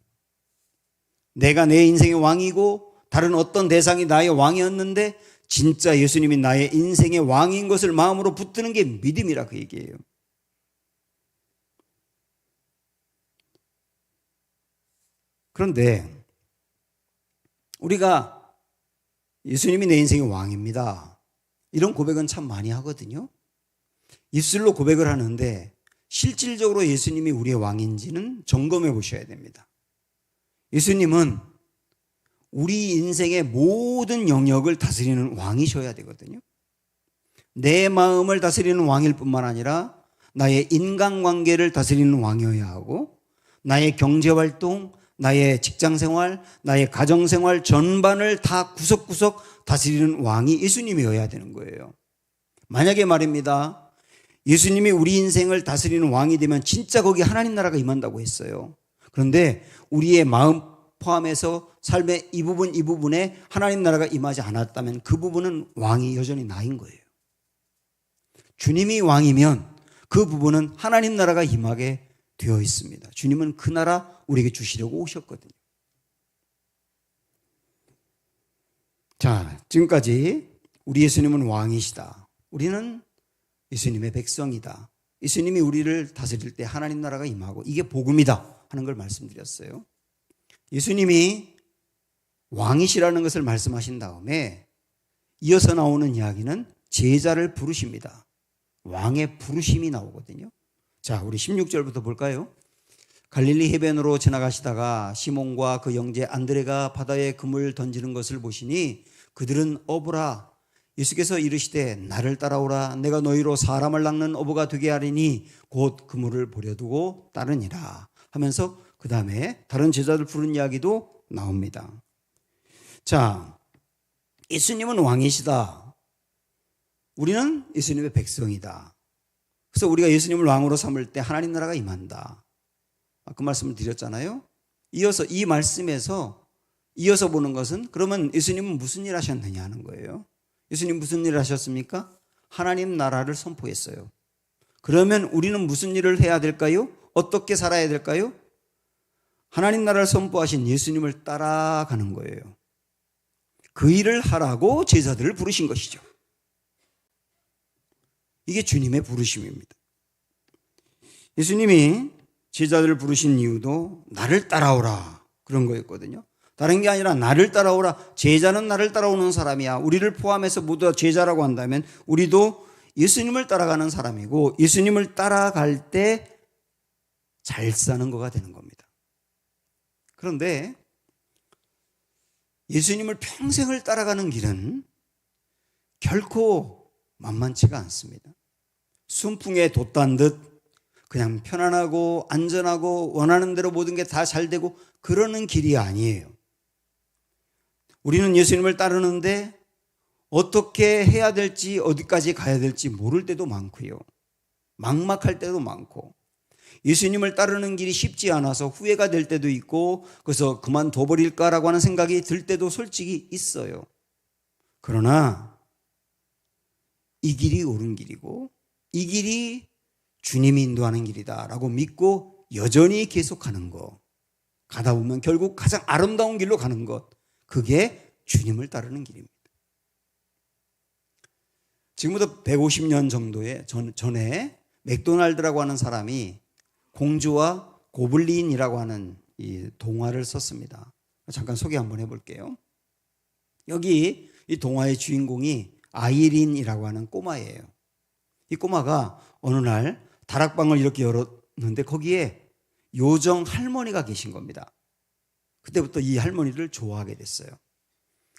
내가 내 인생의 왕이고 다른 어떤 대상이 나의 왕이었는데 진짜 예수님이 나의 인생의 왕인 것을 마음으로 붙드는 게 믿음이라 그 얘기예요. 그런데 우리가 예수님이 내 인생의 왕입니다. 이런 고백은 참 많이 하거든요. 입술로 고백을 하는데 실질적으로 예수님이 우리의 왕인지는 점검해 보셔야 됩니다. 예수님은 우리 인생의 모든 영역을 다스리는 왕이셔야 되거든요. 내 마음을 다스리는 왕일 뿐만 아니라 나의 인간관계를 다스리는 왕이어야 하고 나의 경제활동, 나의 직장생활, 나의 가정생활 전반을 다 구석구석 다스리는 왕이 예수님이어야 되는 거예요. 만약에 말입니다. 예수님이 우리 인생을 다스리는 왕이 되면 진짜 거기 하나님 나라가 임한다고 했어요. 그런데 우리의 마음 포함해서 삶의 이 부분에 하나님 나라가 임하지 않았다면 그 부분은 왕이 여전히 나인 거예요. 주님이 왕이면 그 부분은 하나님 나라가 임하게 되어 있습니다. 주님은 그 나라 우리에게 주시려고 오셨거든요. 자, 지금까지 우리 예수님은 왕이시다. 우리는 예수님의 백성이다. 예수님이 우리를 다스릴 때 하나님 나라가 임하고 이게 복음이다 하는 걸 말씀드렸어요. 예수님이 왕이시라는 것을 말씀하신 다음에 이어서 나오는 이야기는 제자를 부르십니다. 왕의 부르심이 나오거든요. 자, 우리 16절부터 볼까요? 갈릴리 해변으로 지나가시다가 시몬과 그 형제 안드레가 바다에 그물 던지는 것을 보시니 그들은 어부라. 예수께서 이르시되 나를 따라오라. 내가 너희로 사람을 낚는 어부가 되게 하리니 곧 그물을 버려두고 따르니라 하면서 그 다음에 다른 제자들 부른 이야기도 나옵니다. 자, 예수님은 왕이시다. 우리는 예수님의 백성이다. 그래서 우리가 예수님을 왕으로 삼을 때 하나님 나라가 임한다. 그 말씀을 드렸잖아요. 이어서 이 말씀에서 이어서 보는 것은 그러면 예수님은 무슨 일 하셨느냐 하는 거예요. 예수님 무슨 일을 하셨습니까? 하나님 나라를 선포했어요. 그러면 우리는 무슨 일을 해야 될까요? 어떻게 살아야 될까요? 하나님 나라를 선포하신 예수님을 따라가는 거예요. 그 일을 하라고 제자들을 부르신 것이죠. 이게 주님의 부르심입니다. 예수님이 제자들을 부르신 이유도 나를 따라오라 그런 거였거든요. 다른 게 아니라 나를 따라오라. 제자는 나를 따라오는 사람이야. 우리를 포함해서 모두 제자라고 한다면 우리도 예수님을 따라가는 사람이고 예수님을 따라갈 때 잘 사는 거가 되는 겁니다. 그런데 예수님을 평생을 따라가는 길은 결코 만만치가 않습니다. 순풍에 돛단 듯 그냥 편안하고 안전하고 원하는 대로 모든 게 다 잘 되고 그러는 길이 아니에요. 우리는 예수님을 따르는데 어떻게 해야 될지 어디까지 가야 될지 모를 때도 많고요. 막막할 때도 많고 예수님을 따르는 길이 쉽지 않아서 후회가 될 때도 있고 그래서 그만둬버릴까라고 하는 생각이 들 때도 솔직히 있어요. 그러나 이 길이 옳은 길이고 이 길이 주님이 인도하는 길이다라고 믿고 여전히 계속하는 것, 가다 보면 결국 가장 아름다운 길로 가는 것, 그게 주님을 따르는 길입니다. 지금부터 150년 정도의 전에 맥도날드라고 하는 사람이 공주와 고블린이라고 하는 이 동화를 썼습니다. 잠깐 소개 한번 해볼게요. 여기 이 동화의 주인공이 아이린이라고 하는 꼬마예요. 이 꼬마가 어느 날 다락방을 이렇게 열었는데 거기에 요정 할머니가 계신 겁니다. 그때부터 이 할머니를 좋아하게 됐어요.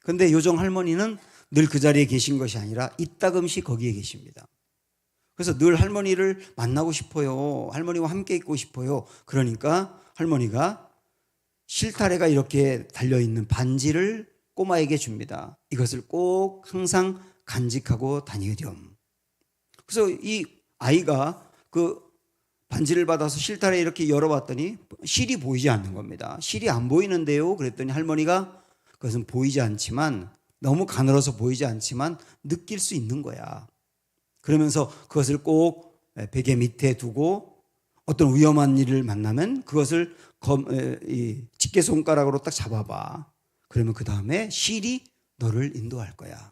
그런데 요정 할머니는 늘 그 자리에 계신 것이 아니라 이따금씩 거기에 계십니다. 그래서 늘 할머니를 만나고 싶어요. 할머니와 함께 있고 싶어요. 그러니까 할머니가 실타래가 이렇게 달려있는 반지를 꼬마에게 줍니다. 이것을 꼭 항상 간직하고 다니렴. 그래서 이 아이가 그 반지를 받아서 실타래 이렇게 열어봤더니 실이 보이지 않는 겁니다. 실이 안 보이는데요. 그랬더니 할머니가 그것은 보이지 않지만 너무 가늘어서 보이지 않지만 느낄 수 있는 거야. 그러면서 그것을 꼭 베개 밑에 두고 어떤 위험한 일을 만나면 그것을 집게 손가락으로 딱 잡아봐. 그러면 그 다음에 실이 너를 인도할 거야.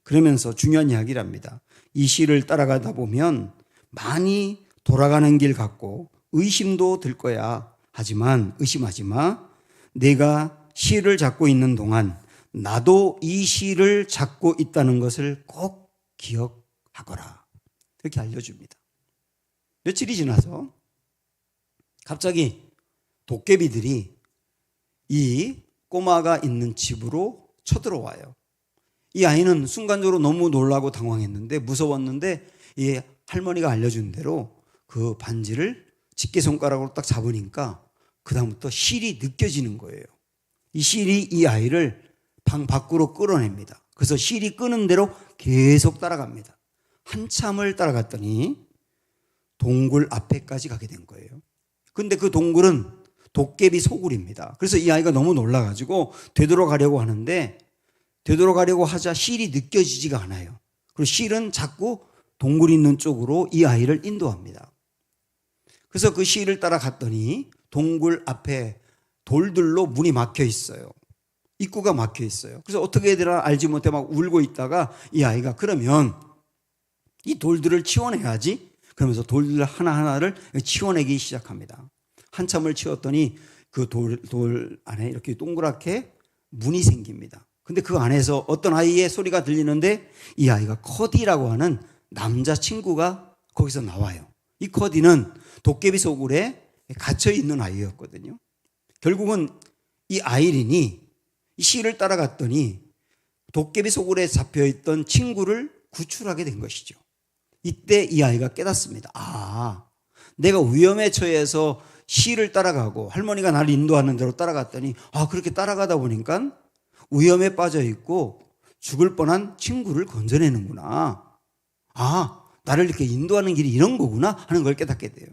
그러면서 중요한 이야기를 합니다. 이 실을 따라가다 보면 많이 돌아가는 길 같고 의심도 들 거야. 하지만 의심하지 마. 내가 실을 잡고 있는 동안 나도 이 실을 잡고 있다는 것을 꼭 기억하거라. 이렇게 알려줍니다. 며칠이 지나서 갑자기 도깨비들이 이 꼬마가 있는 집으로 쳐들어와요. 이 아이는 순간적으로 너무 놀라고 당황했는데 무서웠는데 이 할머니가 알려준 대로 그 반지를 집게손가락으로 딱 잡으니까 그 다음부터 실이 느껴지는 거예요. 이 실이 이 아이를 방 밖으로 끌어냅니다. 그래서 실이 끄는 대로 계속 따라갑니다. 한참을 따라갔더니 동굴 앞에까지 가게 된 거예요. 근데 그 동굴은 도깨비 소굴입니다. 그래서 이 아이가 너무 놀라가지고 되돌아가려고 하는데 되돌아가려고 하자 실이 느껴지지가 않아요. 그리고 실은 자꾸 동굴이 있는 쪽으로 이 아이를 인도합니다. 그래서 그 실을 따라갔더니 동굴 앞에 돌들로 문이 막혀 있어요. 입구가 막혀 있어요. 그래서 어떻게 해야 되나 알지 못해 막 울고 있다가 이 아이가 그러면 이 돌들을 치워내야지. 그러면서 돌들 하나하나를 치워내기 시작합니다. 한참을 치웠더니 그 돌 안에 이렇게 동그랗게 문이 생깁니다. 근데 그 안에서 어떤 아이의 소리가 들리는데 이 아이가 커디라고 하는 남자친구가 거기서 나와요. 이 커디는 도깨비 소굴에 갇혀 있는 아이였거든요. 결국은 이 아이린이 이 실을 따라갔더니 도깨비 소굴에 잡혀있던 친구를 구출하게 된 것이죠. 이때 이 아이가 깨닫습니다. 아, 내가 위험에 처해서 실을 따라가고 할머니가 나를 인도하는 대로 따라갔더니 그렇게 따라가다 보니까 위험에 빠져 있고 죽을 뻔한 친구를 건져내는구나. 나를 이렇게 인도하는 길이 이런 거구나 하는 걸 깨닫게 돼요.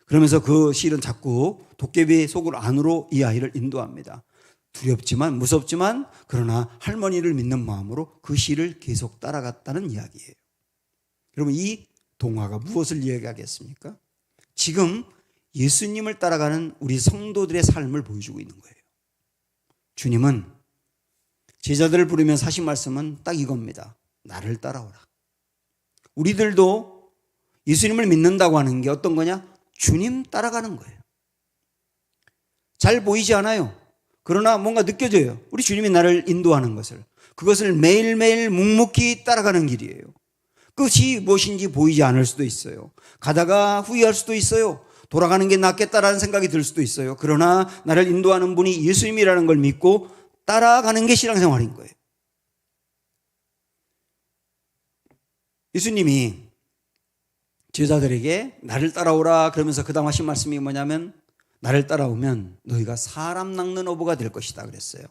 그러면서 그 실은 자꾸 도깨비 속을 안으로 이 아이를 인도합니다. 두렵지만 무섭지만 그러나 할머니를 믿는 마음으로 그 실을 계속 따라갔다는 이야기예요. 여러분, 이 동화가 무엇을 이야기하겠습니까? 지금 예수님을 따라가는 우리 성도들의 삶을 보여주고 있는 거예요. 주님은 제자들을 부르면서 하신 말씀은 딱 이겁니다. 나를 따라오라. 우리들도 예수님을 믿는다고 하는 게 어떤 거냐? 주님 따라가는 거예요. 잘 보이지 않아요. 그러나 뭔가 느껴져요. 우리 주님이 나를 인도하는 것을. 그것을 매일매일 묵묵히 따라가는 길이에요. 끝이 무엇인지 보이지 않을 수도 있어요. 가다가 후회할 수도 있어요. 돌아가는 게 낫겠다라는 생각이 들 수도 있어요. 그러나 나를 인도하는 분이 예수님이라는 걸 믿고 따라가는 게 신앙생활인 거예요. 예수님이 제자들에게 나를 따라오라 그러면서 그 다음 하신 말씀이 뭐냐면 나를 따라오면 너희가 사람 낚는 어부가 될 것이다 그랬어요.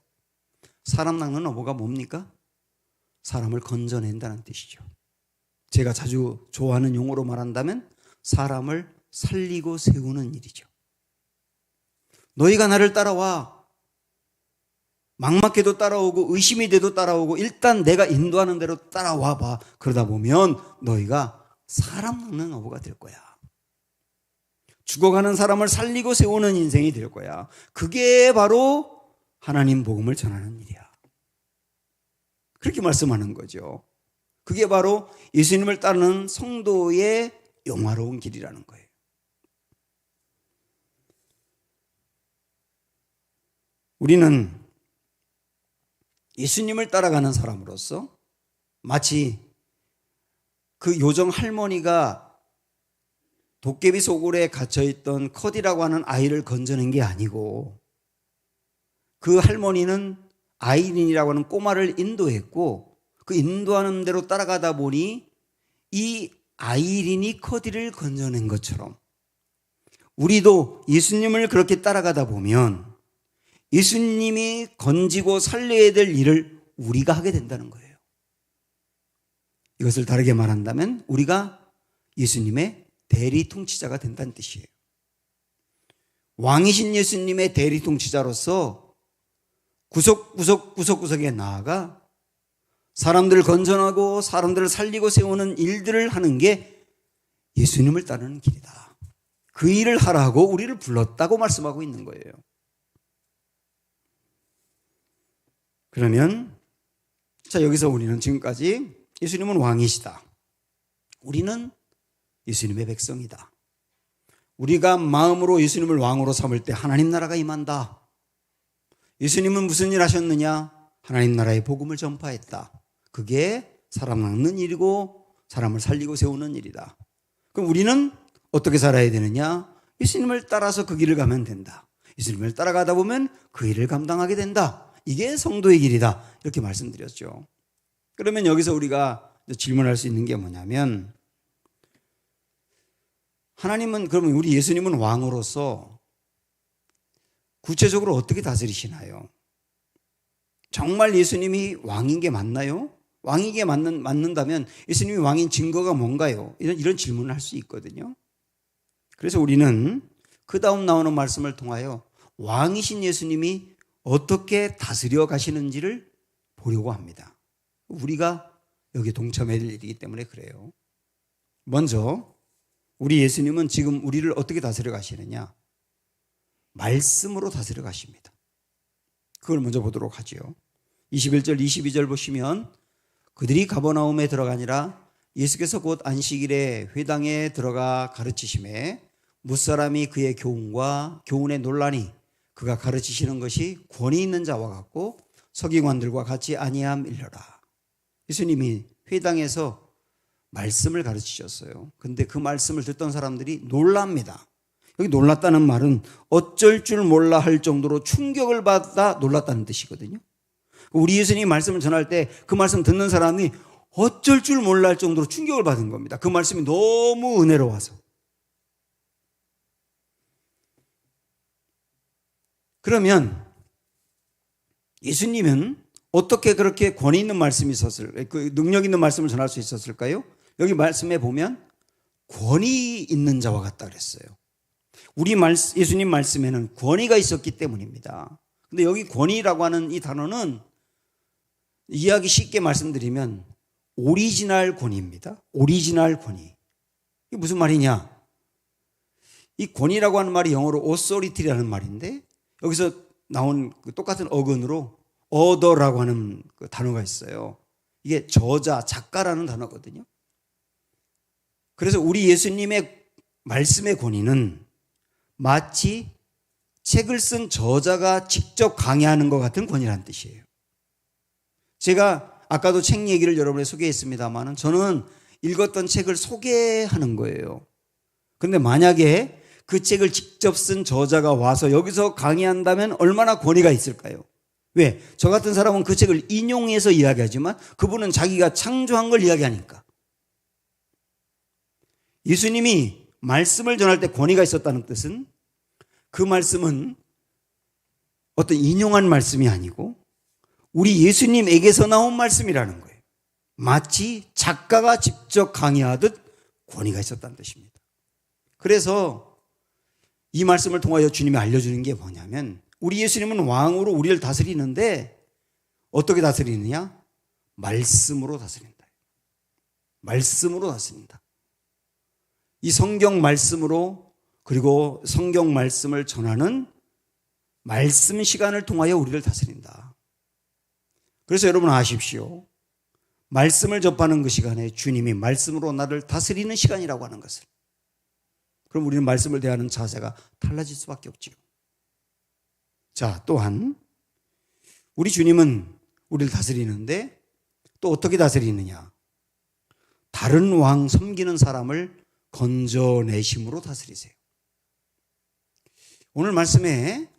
사람 낚는 어부가 뭡니까? 사람을 건져낸다는 뜻이죠. 제가 자주 좋아하는 용어로 말한다면 사람을 살리고 세우는 일이죠. 너희가 나를 따라와. 막막해도 따라오고 의심이 돼도 따라오고 일단 내가 인도하는 대로 따라와 봐. 그러다 보면 너희가 사람 낚는 어부가 될 거야. 죽어가는 사람을 살리고 세우는 인생이 될 거야. 그게 바로 하나님 복음을 전하는 일이야. 그렇게 말씀하는 거죠. 그게 바로 예수님을 따르는 성도의 영화로운 길이라는 거예요. 우리는 예수님을 따라가는 사람으로서 마치 그 요정 할머니가 도깨비 소굴에 갇혀있던 커디라고 하는 아이를 건져낸 게 아니고 그 할머니는 아이린이라고 하는 꼬마를 인도했고 그 인도하는 대로 따라가다 보니 이 아이린이 커디를 건져낸 것처럼 우리도 예수님을 그렇게 따라가다 보면 예수님이 건지고 살려야 될 일을 우리가 하게 된다는 거예요. 이것을 다르게 말한다면 우리가 예수님의 대리 통치자가 된다는 뜻이에요. 왕이신 예수님의 대리 통치자로서 구석구석에 나아가 사람들을 건져내고 사람들을 살리고 세우는 일들을 하는 게 예수님을 따르는 길이다. 그 일을 하라고 우리를 불렀다고 말씀하고 있는 거예요. 그러면 자 여기서 우리는 지금까지 예수님은 왕이시다. 우리는 예수님의 백성이다. 우리가 마음으로 예수님을 왕으로 삼을 때 하나님 나라가 임한다. 예수님은 무슨 일 하셨느냐? 하나님 나라의 복음을 전파했다. 그게 사람 낚는 일이고 사람을 살리고 세우는 일이다. 그럼 우리는 어떻게 살아야 되느냐? 예수님을 따라서 그 길을 가면 된다. 예수님을 따라가다 보면 그 일을 감당하게 된다. 이게 성도의 길이다. 이렇게 말씀드렸죠. 그러면 여기서 우리가 질문할 수 있는 게 뭐냐면 하나님은 그러면 우리 예수님은 왕으로서 구체적으로 어떻게 다스리시나요? 정말 예수님이 왕인 게 맞나요? 왕인 게 맞는다면 예수님이 왕인 증거가 뭔가요? 이런 질문을 할 수 있거든요. 그래서 우리는 그 다음 나오는 말씀을 통하여 왕이신 예수님이 어떻게 다스려 가시는지를 보려고 합니다. 우리가 여기 동참해야 될 일이기 때문에 그래요. 먼저 우리 예수님은 지금 우리를 어떻게 다스려 가시느냐? 말씀으로 다스려 가십니다. 그걸 먼저 보도록 하죠. 21절 22절 보시면 그들이 가버나움에 들어가니라 예수께서 곧 안식일에 회당에 들어가 가르치심에 무사람이 그의 교훈에 놀라니 그가 가르치시는 것이 권위 있는 자와 같고 서기관들과 같이 아니함 일러라. 예수님이 회당에서 말씀을 가르치셨어요. 근데 그 말씀을 듣던 사람들이 놀랍니다. 여기 놀랐다는 말은 어쩔 줄 몰라 할 정도로 충격을 받아 놀랐다는 뜻이거든요. 우리 예수님이 말씀을 전할 때 그 말씀 듣는 사람이 어쩔 줄 몰라 할 정도로 충격을 받은 겁니다. 그 말씀이 너무 은혜로워서. 그러면 예수님은 어떻게 그렇게 권위 있는 말씀이 그 능력 있는 말씀을 전할 수 있었을까요? 여기 말씀에 보면 권위 있는 자와 같다 그랬어요. 예수님 말씀에는 권위가 있었기 때문입니다. 근데 여기 권위라고 하는 이 단어는 이해하기 쉽게 말씀드리면 오리지널 권위입니다. 오리지널 권위. 이게 무슨 말이냐? 이 권위라고 하는 말이 영어로 authority라는 말인데 여기서 나온 그 똑같은 어근으로 author라고 하는 그 단어가 있어요. 이게 저자, 작가라는 단어거든요. 그래서 우리 예수님의 말씀의 권위는 마치 책을 쓴 저자가 직접 강의하는 것 같은 권위라는 뜻이에요. 제가 아까도 책 얘기를 여러분에 소개했습니다만 저는 읽었던 책을 소개하는 거예요. 그런데 만약에 그 책을 직접 쓴 저자가 와서 여기서 강의한다면 얼마나 권위가 있을까요? 왜? 저 같은 사람은 그 책을 인용해서 이야기하지만 그분은 자기가 창조한 걸 이야기하니까. 예수님이 말씀을 전할 때 권위가 있었다는 뜻은 그 말씀은 어떤 인용한 말씀이 아니고 우리 예수님에게서 나온 말씀이라는 거예요. 마치 작가가 직접 강의하듯 권위가 있었다는 뜻입니다. 그래서 이 말씀을 통하여 주님이 알려주는 게 뭐냐면 우리 예수님은 왕으로 우리를 다스리는데 어떻게 다스리느냐? 말씀으로 다스린다. 말씀으로 다스린다. 이 성경 말씀으로 그리고 성경 말씀을 전하는 말씀 시간을 통하여 우리를 다스린다. 그래서 여러분 아십시오. 말씀을 접하는 그 시간에 주님이 말씀으로 나를 다스리는 시간이라고 하는 것을. 그럼 우리는 말씀을 대하는 자세가 달라질 수밖에 없지요. 자, 또한 우리 주님은 우리를 다스리는데 또 어떻게 다스리느냐? 다른 왕 섬기는 사람을 건져내심으로 다스리세요. 오늘 말씀에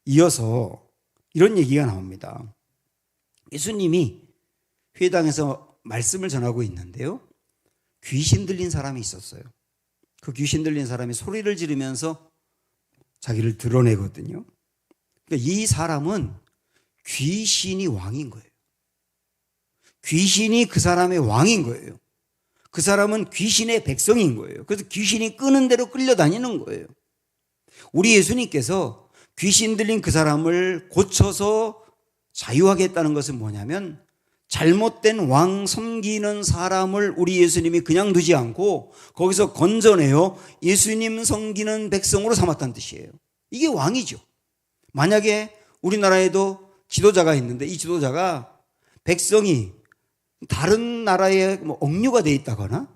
이어서 이런 얘기가 나옵니다. 예수님이 회당에서 말씀을 전하고 있는데요. 귀신 들린 사람이 있었어요. 그 귀신 들린 사람이 소리를 지르면서 자기를 드러내거든요. 그러니까 이 사람은 귀신이 왕인 거예요. 귀신이 그 사람의 왕인 거예요. 그 사람은 귀신의 백성인 거예요. 그래서 귀신이 끄는 대로 끌려다니는 거예요. 우리 예수님께서 귀신 들린 그 사람을 고쳐서 자유하겠다는 것은 뭐냐면 잘못된 왕 섬기는 사람을 우리 예수님이 그냥 두지 않고 거기서 건져내어 예수님 섬기는 백성으로 삼았다는 뜻이에요. 이게 왕이죠. 만약에 우리나라에도 지도자가 있는데 이 지도자가 백성이 다른 나라에 억류가 돼 있다거나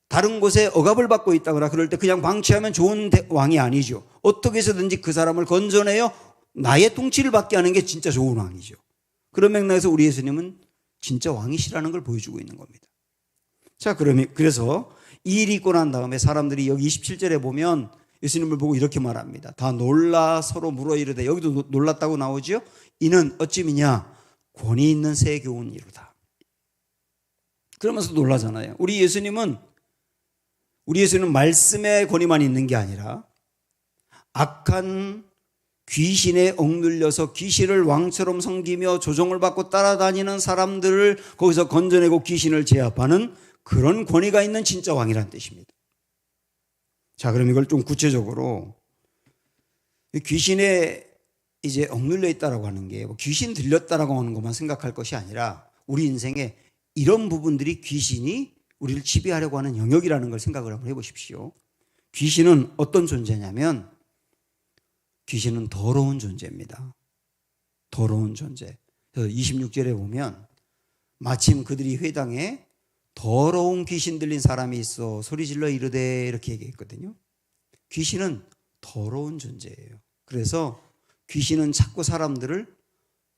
다른 곳에 억압을 받고 있다거나 그럴 때 그냥 방치하면 좋은 왕이 아니죠. 어떻게 해서든지 그 사람을 건져내어 나의 통치를 받게 하는 게 진짜 좋은 왕이죠. 그런 맥락에서 우리 예수님은 진짜 왕이시라는 걸 보여주고 있는 겁니다. 자, 그래서 이 일이 있고 난 다음에 사람들이 여기 27절에 보면 예수님을 보고 이렇게 말합니다. 다 놀라 서로 물어 이르되, 여기도 놀랐다고 나오죠. 이는 어찌미냐 권위 있는 새 교훈이로다. 그러면서 놀라잖아요. 우리 예수님은 말씀의 권위만 있는 게 아니라 악한 귀신에 억눌려서 귀신을 왕처럼 섬기며 조종을 받고 따라다니는 사람들을 거기서 건져내고 귀신을 제압하는 그런 권위가 있는 진짜 왕이라는 뜻입니다. 자, 그럼 이걸 좀 구체적으로 귀신에 이제 억눌려 있다라고 하는 게 귀신 들렸다라고 하는 것만 생각할 것이 아니라 우리 인생에 이런 부분들이 귀신이 우리를 지배하려고 하는 영역이라는 걸 생각을 한번 해보십시오. 귀신은 어떤 존재냐면 귀신은 더러운 존재입니다. 더러운 존재. 26절에 보면 마침 그들이 회당에 더러운 귀신 들린 사람이 있어 소리질러 이르되 이렇게 얘기했거든요. 귀신은 더러운 존재예요. 그래서 귀신은 자꾸 사람들을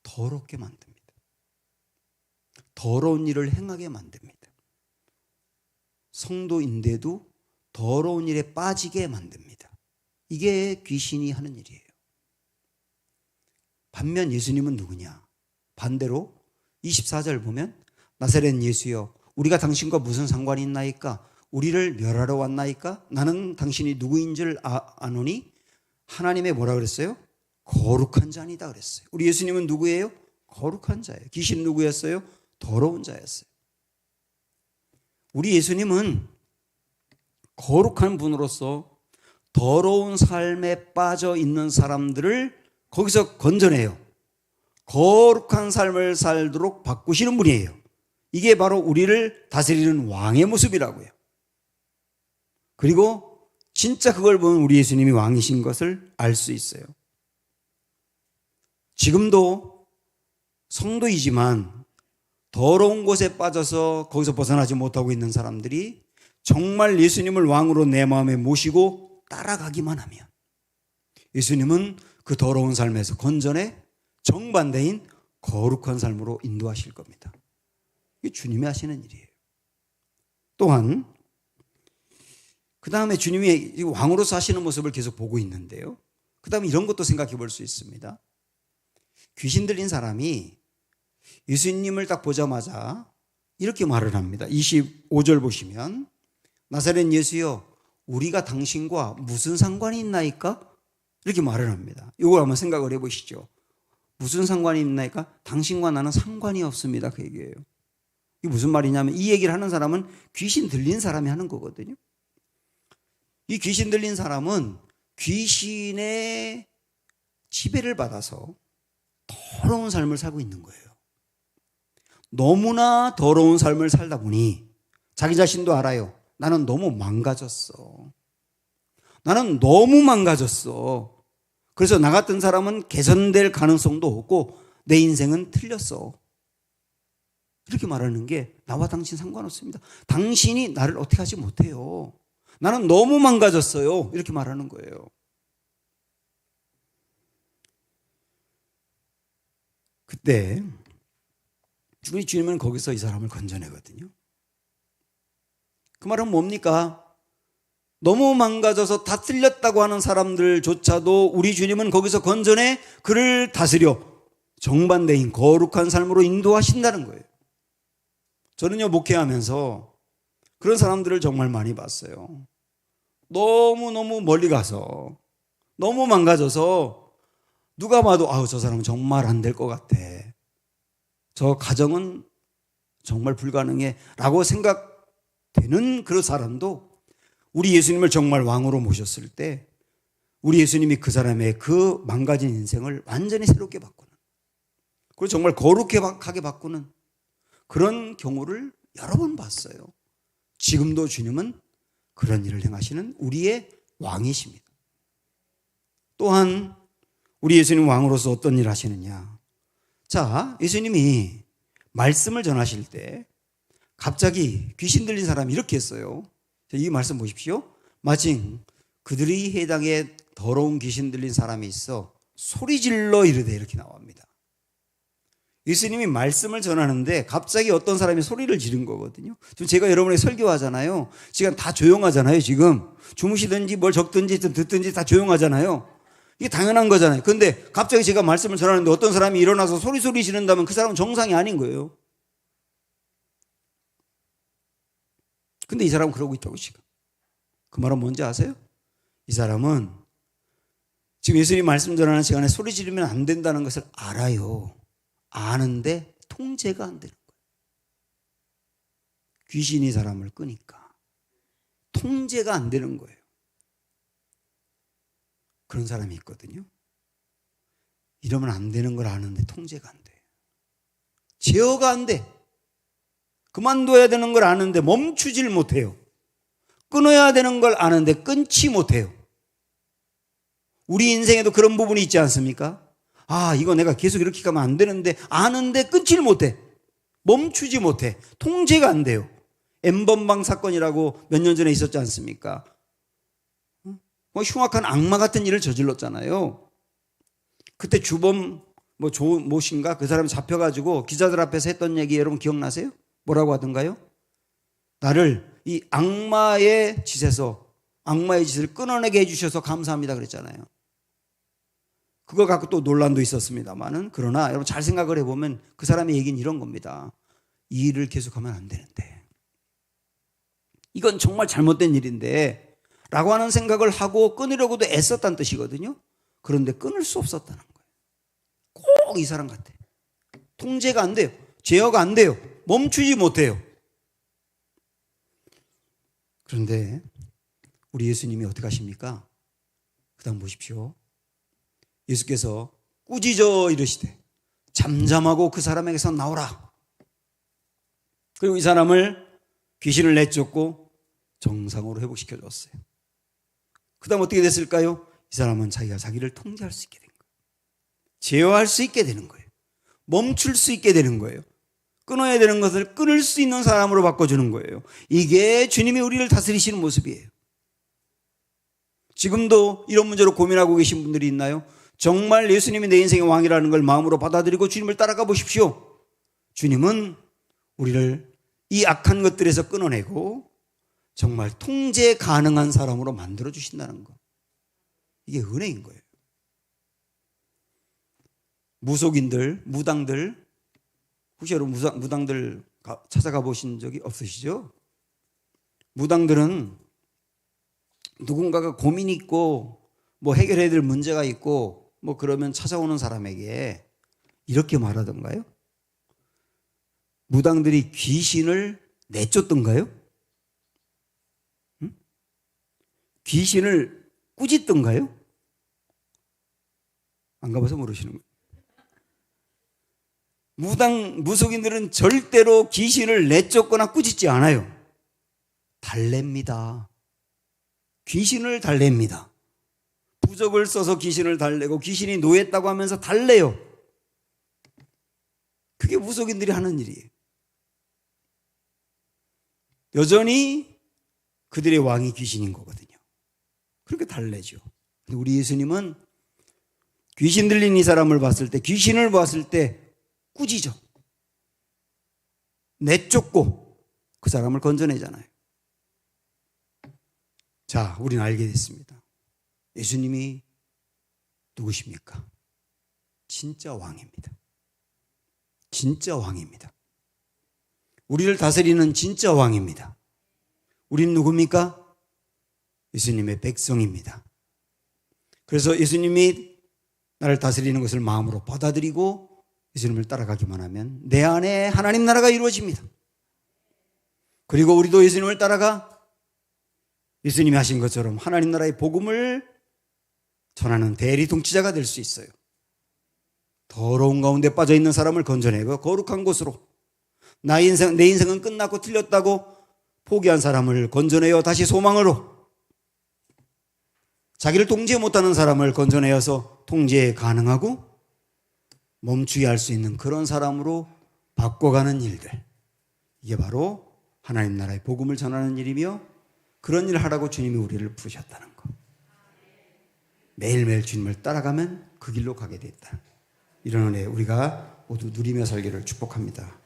더럽게 만듭니다. 더러운 일을 행하게 만듭니다. 성도인데도 더러운 일에 빠지게 만듭니다. 이게 귀신이 하는 일이에요. 반면 예수님은 누구냐? 반대로 24절 보면 나사렛 예수여 우리가 당신과 무슨 상관이 있나이까? 우리를 멸하러 왔나이까? 나는 당신이 누구인 줄 아노니? 하나님의 뭐라 그랬어요? 거룩한 자니다 그랬어요. 우리 예수님은 누구예요? 거룩한 자예요. 귀신 누구였어요? 더러운 자였어요. 우리 예수님은 거룩한 분으로서 더러운 삶에 빠져 있는 사람들을 거기서 건져내요. 거룩한 삶을 살도록 바꾸시는 분이에요. 이게 바로 우리를 다스리는 왕의 모습이라고요. 그리고 진짜 그걸 보면 우리 예수님이 왕이신 것을 알 수 있어요. 지금도 성도이지만 더러운 곳에 빠져서 거기서 벗어나지 못하고 있는 사람들이 정말 예수님을 왕으로 내 마음에 모시고 따라가기만 하면 예수님은 그 더러운 삶에서 건져내 정반대인 거룩한 삶으로 인도하실 겁니다. 이게 주님이 하시는 일이에요. 또한 그 다음에 주님이 왕으로서 하시는 모습을 계속 보고 있는데요. 그 다음에 이런 것도 생각해 볼 수 있습니다. 귀신 들린 사람이 예수님을 딱 보자마자 이렇게 말을 합니다. 25절 보시면 나사렛 예수여 우리가 당신과 무슨 상관이 있나이까? 이렇게 말을 합니다. 이걸 한번 생각을 해보시죠. 무슨 상관이 있나이까? 당신과 나는 상관이 없습니다. 그 얘기예요. 이게 무슨 말이냐면 이 얘기를 하는 사람은 귀신 들린 사람이 하는 거거든요. 이 귀신 들린 사람은 귀신의 지배를 받아서 더러운 삶을 살고 있는 거예요. 너무나 더러운 삶을 살다 보니 자기 자신도 알아요. 나는 너무 망가졌어. 나는 너무 망가졌어. 그래서 나 같은 사람은 개선될 가능성도 없고 내 인생은 틀렸어. 이렇게 말하는 게 나와 당신 상관없습니다. 당신이 나를 어떻게 하지 못해요. 나는 너무 망가졌어요. 이렇게 말하는 거예요. 그때 우리 주님은 거기서 이 사람을 건져내거든요. 그 말은 뭡니까? 너무 망가져서 다 틀렸다고 하는 사람들조차도 우리 주님은 거기서 건져내 그를 다스려 정반대인 거룩한 삶으로 인도하신다는 거예요. 저는요, 목회하면서 그런 사람들을 정말 많이 봤어요. 너무너무 멀리 가서 너무 망가져서 누가 봐도 아우 저 사람은 정말 안 될 것 같아. 저 가정은 정말 불가능해 라고 생각되는 그런 사람도 우리 예수님을 정말 왕으로 모셨을 때 우리 예수님이 그 사람의 그 망가진 인생을 완전히 새롭게 바꾸는, 그리고 정말 거룩하게 바꾸는 그런 경우를 여러 번 봤어요. 지금도 주님은 그런 일을 행하시는 우리의 왕이십니다. 또한 우리 예수님 왕으로서 어떤 일을 하시느냐. 자, 예수님이 말씀을 전하실 때 갑자기 귀신 들린 사람이 이렇게 했어요. 이 말씀 보십시오. 마침 그들이 해당에 더러운 귀신 들린 사람이 있어 소리질러 이르되 이렇게 나옵니다. 예수님이 말씀을 전하는데 갑자기 어떤 사람이 소리를 지른 거거든요. 지금 제가 여러분에게 설교하잖아요. 지금 다 조용하잖아요. 지금 주무시든지 뭘 적든지 듣든지 다 조용하잖아요. 이게 당연한 거잖아요. 그런데 갑자기 제가 말씀을 전하는데 어떤 사람이 일어나서 소리 지른다면 그 사람은 정상이 아닌 거예요. 근데 이 사람은 그러고 있다고 지금. 그 말은 뭔지 아세요? 이 사람은 지금 예수님 말씀 전하는 시간에 소리 지르면 안 된다는 것을 알아요. 아는데 통제가 안 되는 거예요. 귀신이 사람을 끄니까 통제가 안 되는 거예요. 그런 사람이 있거든요. 이러면 안 되는 걸 아는데 통제가 안 돼. 제어가 안 돼. 그만둬야 되는 걸 아는데 멈추질 못해요. 끊어야 되는 걸 아는데 끊지 못해요. 우리 인생에도 그런 부분이 있지 않습니까? 아, 이거 내가 계속 이렇게 가면 안 되는데 아는데 끊질 못해. 멈추지 못해. 통제가 안 돼요. N번방 사건이라고 몇 년 전에 있었지 않습니까? 흉악한 악마 같은 일을 저질렀잖아요. 그때 주범 모신가 그 사람이 잡혀가지고 기자들 앞에서 했던 얘기 여러분 기억나세요? 뭐라고 하던가요? 나를 이 악마의 짓을 끊어내게 해주셔서 감사합니다 그랬잖아요. 그거 갖고 또 논란도 있었습니다만은, 그러나 여러분 잘 생각을 해보면 그 사람의 얘기는 이런 겁니다. 이 일을 계속하면 안 되는데, 이건 정말 잘못된 일인데 라고 하는 생각을 하고 끊으려고도 애썼다는 뜻이거든요. 그런데 끊을 수 없었다는 거예요. 꼭 이 사람 같아. 통제가 안 돼요. 제어가 안 돼요. 멈추지 못해요. 그런데 우리 예수님이 어떻게 하십니까? 그 다음 보십시오. 예수께서 꾸짖어 이르시되 잠잠하고 그 사람에게서 나오라. 그리고 이 사람을 귀신을 내쫓고 정상으로 회복시켜 줬어요. 그 다음 어떻게 됐을까요? 이 사람은 자기가 자기를 통제할 수 있게 된 거예요. 제어할 수 있게 되는 거예요. 멈출 수 있게 되는 거예요. 끊어야 되는 것을 끊을 수 있는 사람으로 바꿔주는 거예요. 이게 주님이 우리를 다스리시는 모습이에요. 지금도 이런 문제로 고민하고 계신 분들이 있나요? 정말 예수님이 내 인생의 왕이라는 걸 마음으로 받아들이고 주님을 따라가 보십시오. 주님은 우리를 이 악한 것들에서 끊어내고 정말 통제 가능한 사람으로 만들어 주신다는 거. 이게 은혜인 거예요. 무속인들, 무당들, 혹시 여러분 무당들 찾아가 보신 적이 없으시죠? 무당들은 누군가가 고민이 있고 뭐 해결해야 될 문제가 있고 뭐 그러면 찾아오는 사람에게 이렇게 말하던가요? 무당들이 귀신을 내쫓던가요? 응? 귀신을 꾸짖던가요? 안 가봐서 모르시는 거예요. 무속인들은 절대로 귀신을 내쫓거나 꾸짖지 않아요. 달랩니다. 귀신을 달랩니다. 부적을 써서 귀신을 달래고 귀신이 노했다고 하면서 달래요. 그게 무속인들이 하는 일이에요. 여전히 그들의 왕이 귀신인 거거든요. 그렇게 달래죠. 근데 우리 예수님은 귀신 들린 이 사람을 봤을 때, 귀신을 봤을 때 꾸짖어. 내쫓고 그 사람을 건져내잖아요. 자, 우리는 알게 됐습니다. 예수님이 누구십니까? 진짜 왕입니다. 진짜 왕입니다. 우리를 다스리는 진짜 왕입니다. 우리는 누굽니까? 예수님의 백성입니다. 그래서 예수님이 나를 다스리는 것을 마음으로 받아들이고 예수님을 따라가기만 하면 내 안에 하나님 나라가 이루어집니다. 그리고 우리도 예수님을 따라가 예수님이 하신 것처럼 하나님 나라의 복음을 전하는 대리통치자가 될 수 있어요. 더러운 가운데 빠져있는 사람을 건져내고 거룩한 곳으로, 내 인생은 끝났고 틀렸다고 포기한 사람을 건져내어 다시 소망으로, 자기를 통제 못하는 사람을 건져내어서 통제 가능하고 멈추게 할 수 있는 그런 사람으로 바꿔가는 일들, 이게 바로 하나님 나라의 복음을 전하는 일이며 그런 일을 하라고 주님이 우리를 부르셨다는 거. 매일매일 주님을 따라가면 그 길로 가게 됐다. 이런 은혜 우리가 모두 누리며 살기를 축복합니다.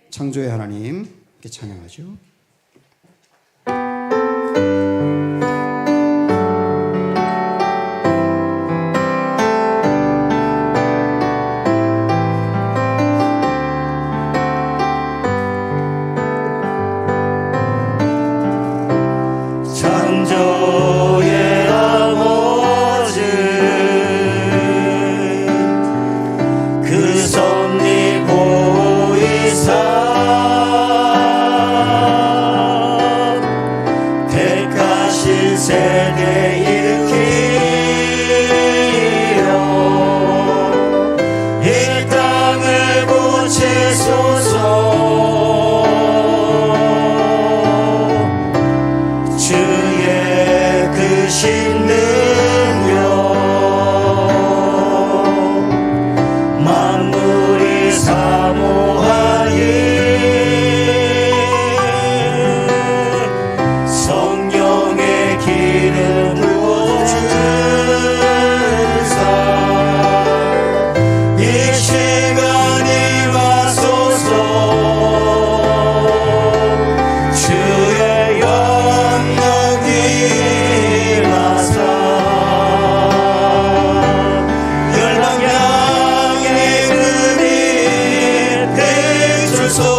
창조의 하나님, 이렇게 찬양하죠. 창조의 아버지 그 섭리 보이사 택하신 세대 일으키려 이 땅을 고치소서. 만물이 사모하니 성령의 기름 부어주사 이 시간이 와소서. 주의 영역이 마사 열방향의 그리 베풀소서.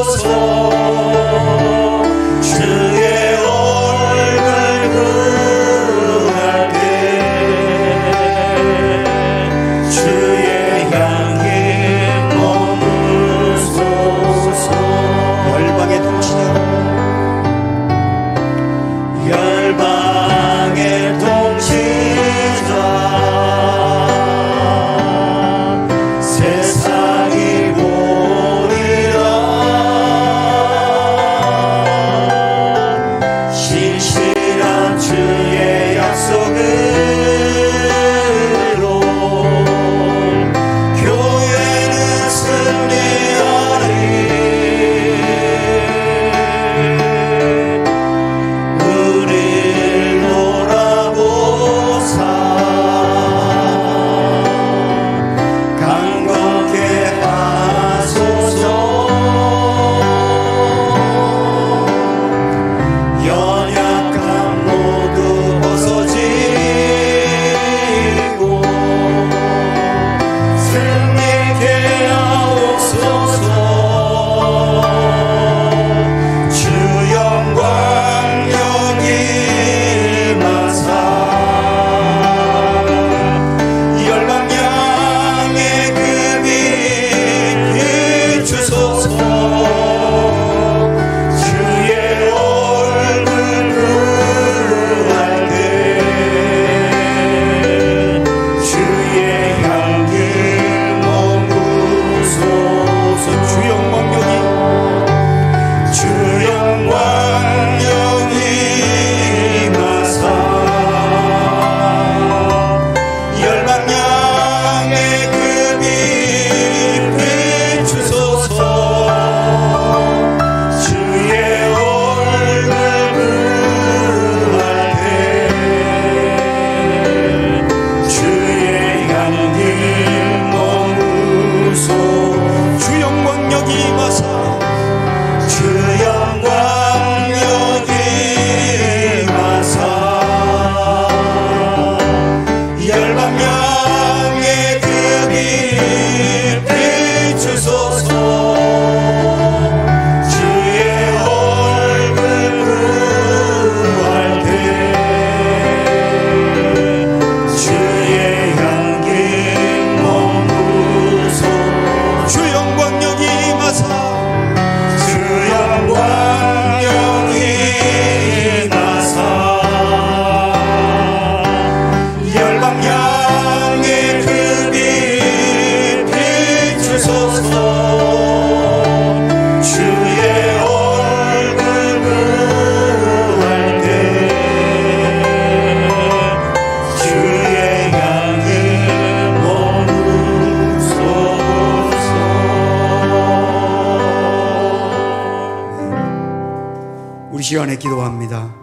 시간에 기도합니다.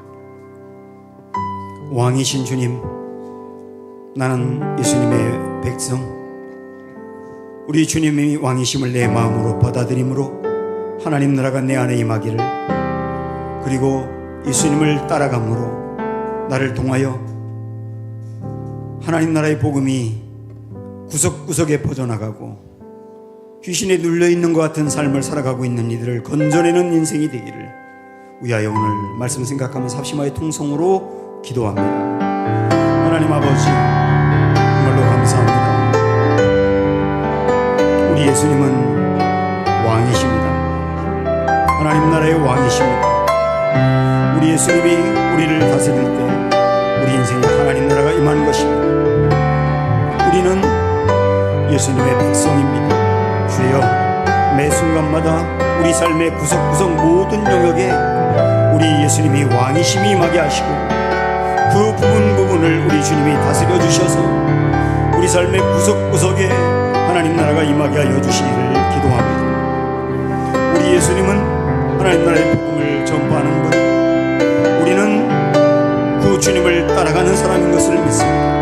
왕이신 주님, 나는 예수님의 백성, 우리 주님이 왕이심을 내 마음으로 받아들임으로 하나님 나라가 내 안에 임하기를, 그리고 예수님을 따라감으로 나를 통하여 하나님 나라의 복음이 구석구석에 퍼져나가고 귀신에 눌려있는 것 같은 삶을 살아가고 있는 이들을 건져내는 인생이 되기를 위하여 오늘 말씀 생각하면서 합심하여 통성으로 기도합니다. 하나님 아버지, 정말로 감사합니다. 우리 예수님은 왕이십니다. 하나님 나라의 왕이십니다. 우리 예수님이 우리를 다스릴 때 우리 인생에 하나님 나라가 임하는 것입니다. 우리는 예수님의 백성입니다. 주여, 매 순간마다 우리 삶의 구석구석 모든 영역에 우리 예수님이 왕이심이 임하게 하시고 그 부분을 우리 주님이 다스려 주셔서 우리 삶의 구석구석에 하나님 나라가 임하게 하여 주시기를 기도합니다. 우리 예수님은 하나님 나라의 복음을 전파하는 분, 우리는 그 주님을 따라가는 사람인 것을 믿습니다.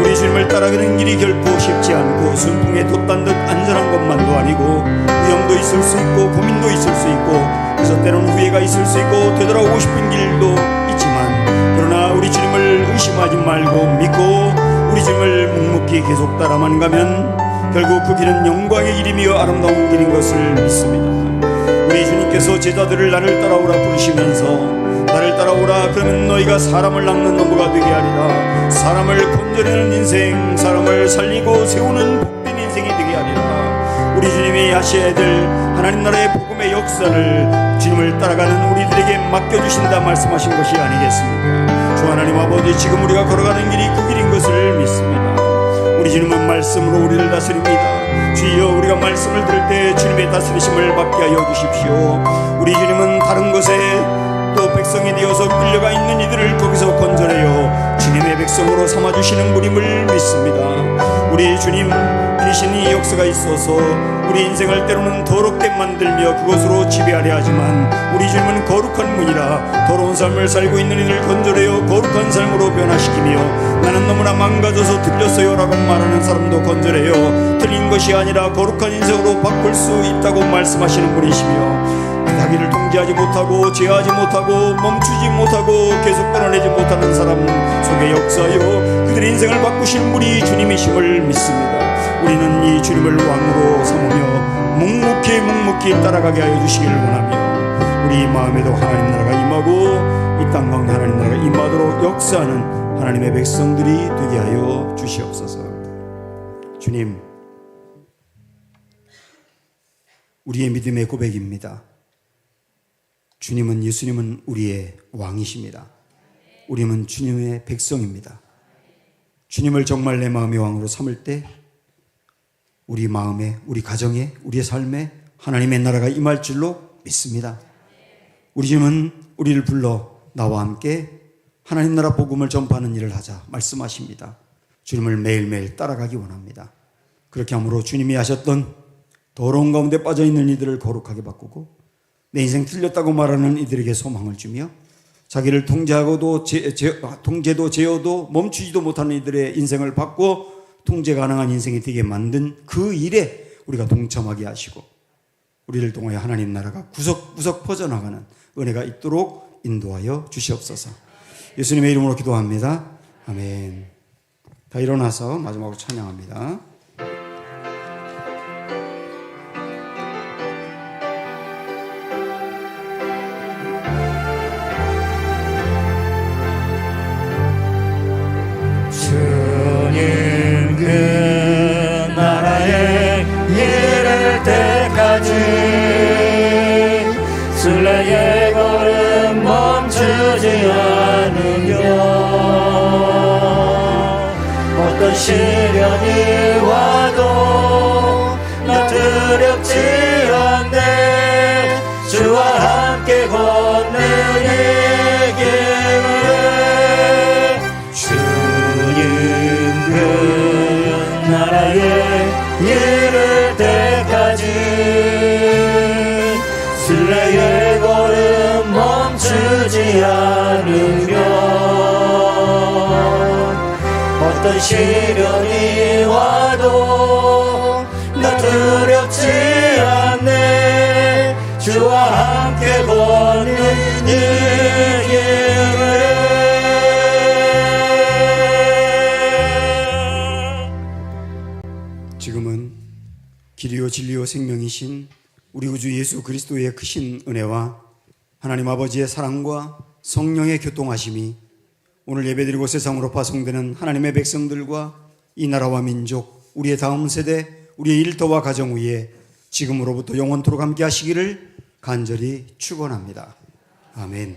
우리 주님을 따라가는 길이 결코 쉽지 않고 순풍에 돛단 듯 안전한 것만도 아니고 위험도 있을 수 있고 고민도 있을 수 있고, 그래서 때로는 후회가 있을 수 있고 되돌아오고 싶은 길도 있지만, 그러나 우리 주님을 의심하지 말고 믿고 우리 주님을 묵묵히 계속 따라만 가면 결국 그 길은 영광의 길이며 아름다운 길인 것을 믿습니다. 우리 주님께서 제자들을 나를 따라오라 부르시면서 나를 따라오라 그러면 너희가 사람을 낚는 넘어가 되게 하리라, 사람을 건져내는 인생, 사람을 살리고 세우는 복된 인생이 되게 하리라. 우리 주님이 하셔야 될 하나님 나라의 복음의 역사를 주님을 따라가는 우리들에게 맡겨주신다 말씀하신 것이 아니겠습니까? 주 하나님 아버지, 지금 우리가 걸어가는 길이 그 길인 것을 믿습니다. 우리 주님은 말씀으로 우리를 다스립니다. 주여, 우리가 말씀을 들을 때 주님의 다스리심을 받게 하여 주십시오. 우리 주님은 다른 것에 또 백성이 되어서 끌려가 있는 이들을 거기서 건져내어 주님의 백성으로 삼아주시는 분임을 믿습니다. 우리 주님, 귀신이 역사가 있어서 우리 인생을 때로는 더럽게 만들며 그것으로 지배하려 하지만 우리 주님은 거룩한 분이라 더러운 삶을 살고 있는 이들을 건져내어 거룩한 삶으로 변화시키며, 나는 너무나 망가져서 틀렸어요 라고 말하는 사람도 건져내어 틀린 것이 아니라 거룩한 인생으로 바꿀 수 있다고 말씀하시는 분이시며, 자기를 통제하지 못하고 제어하지 못하고 멈추지 못하고 계속 끊어내지 못하는 사람 속에 역사하여 그들의 인생을 바꾸시는 분이 주님이심을 믿습니다. 우리는 이 주님을 왕으로 삼으며 묵묵히 따라가게 하여 주시기를 원하며, 우리 마음에도 하나님 나라가 임하고 이 땅 가운데 하나님 나라가 임하도록 역사하는 하나님의 백성들이 되게 하여 주시옵소서. 주님, 우리의 믿음의 고백입니다. 주님은, 예수님은 우리의 왕이십니다. 우리는 주님의 백성입니다. 주님을 정말 내 마음의 왕으로 삼을 때 우리 마음에, 우리 가정에, 우리의 삶에 하나님의 나라가 임할 줄로 믿습니다. 우리 주님은 우리를 불러 나와 함께 하나님 나라 복음을 전파하는 일을 하자 말씀하십니다. 주님을 매일매일 따라가기 원합니다. 그렇게 함으로 주님이 하셨던 더러운 가운데 빠져있는 이들을 거룩하게 바꾸고 내 인생 틀렸다고 말하는 이들에게 소망을 주며, 자기를 통제하고도 통제도 제어도 멈추지도 못하는 이들의 인생을 바꿔 통제 가능한 인생이 되게 만든 그 일에 우리가 동참하게 하시고 우리를 통하여 하나님 나라가 구석구석 퍼져나가는 은혜가 있도록 인도하여 주시옵소서. 예수님의 이름으로 기도합니다. 아멘. 다 일어나서 마지막으로 찬양합니다. 주님 그 나라에 이를 때까지 순례의 걸음 멈추지 않으며, 어떤 시련이 와도 나 두렵지 않네. 주와 함께 걷는 이 길을 그 나라에 이를 때까지 순례의 걸음 멈추지 어떤 시련이 와도 나 두렵지 않네. 주와 함께 걷는 이 길을 지금은 길이요 진리요 생명이신 우리 구주 예수 그리스도의 크신 은혜와 하나님 아버지의 사랑과 성령의 교통하심이 오늘 예배드리고 세상으로 파송되는 하나님의 백성들과 이 나라와 민족, 우리의 다음 세대, 우리의 일터와 가정 위에 지금으로부터 영원토록 함께 하시기를 간절히 축원합니다. 아멘.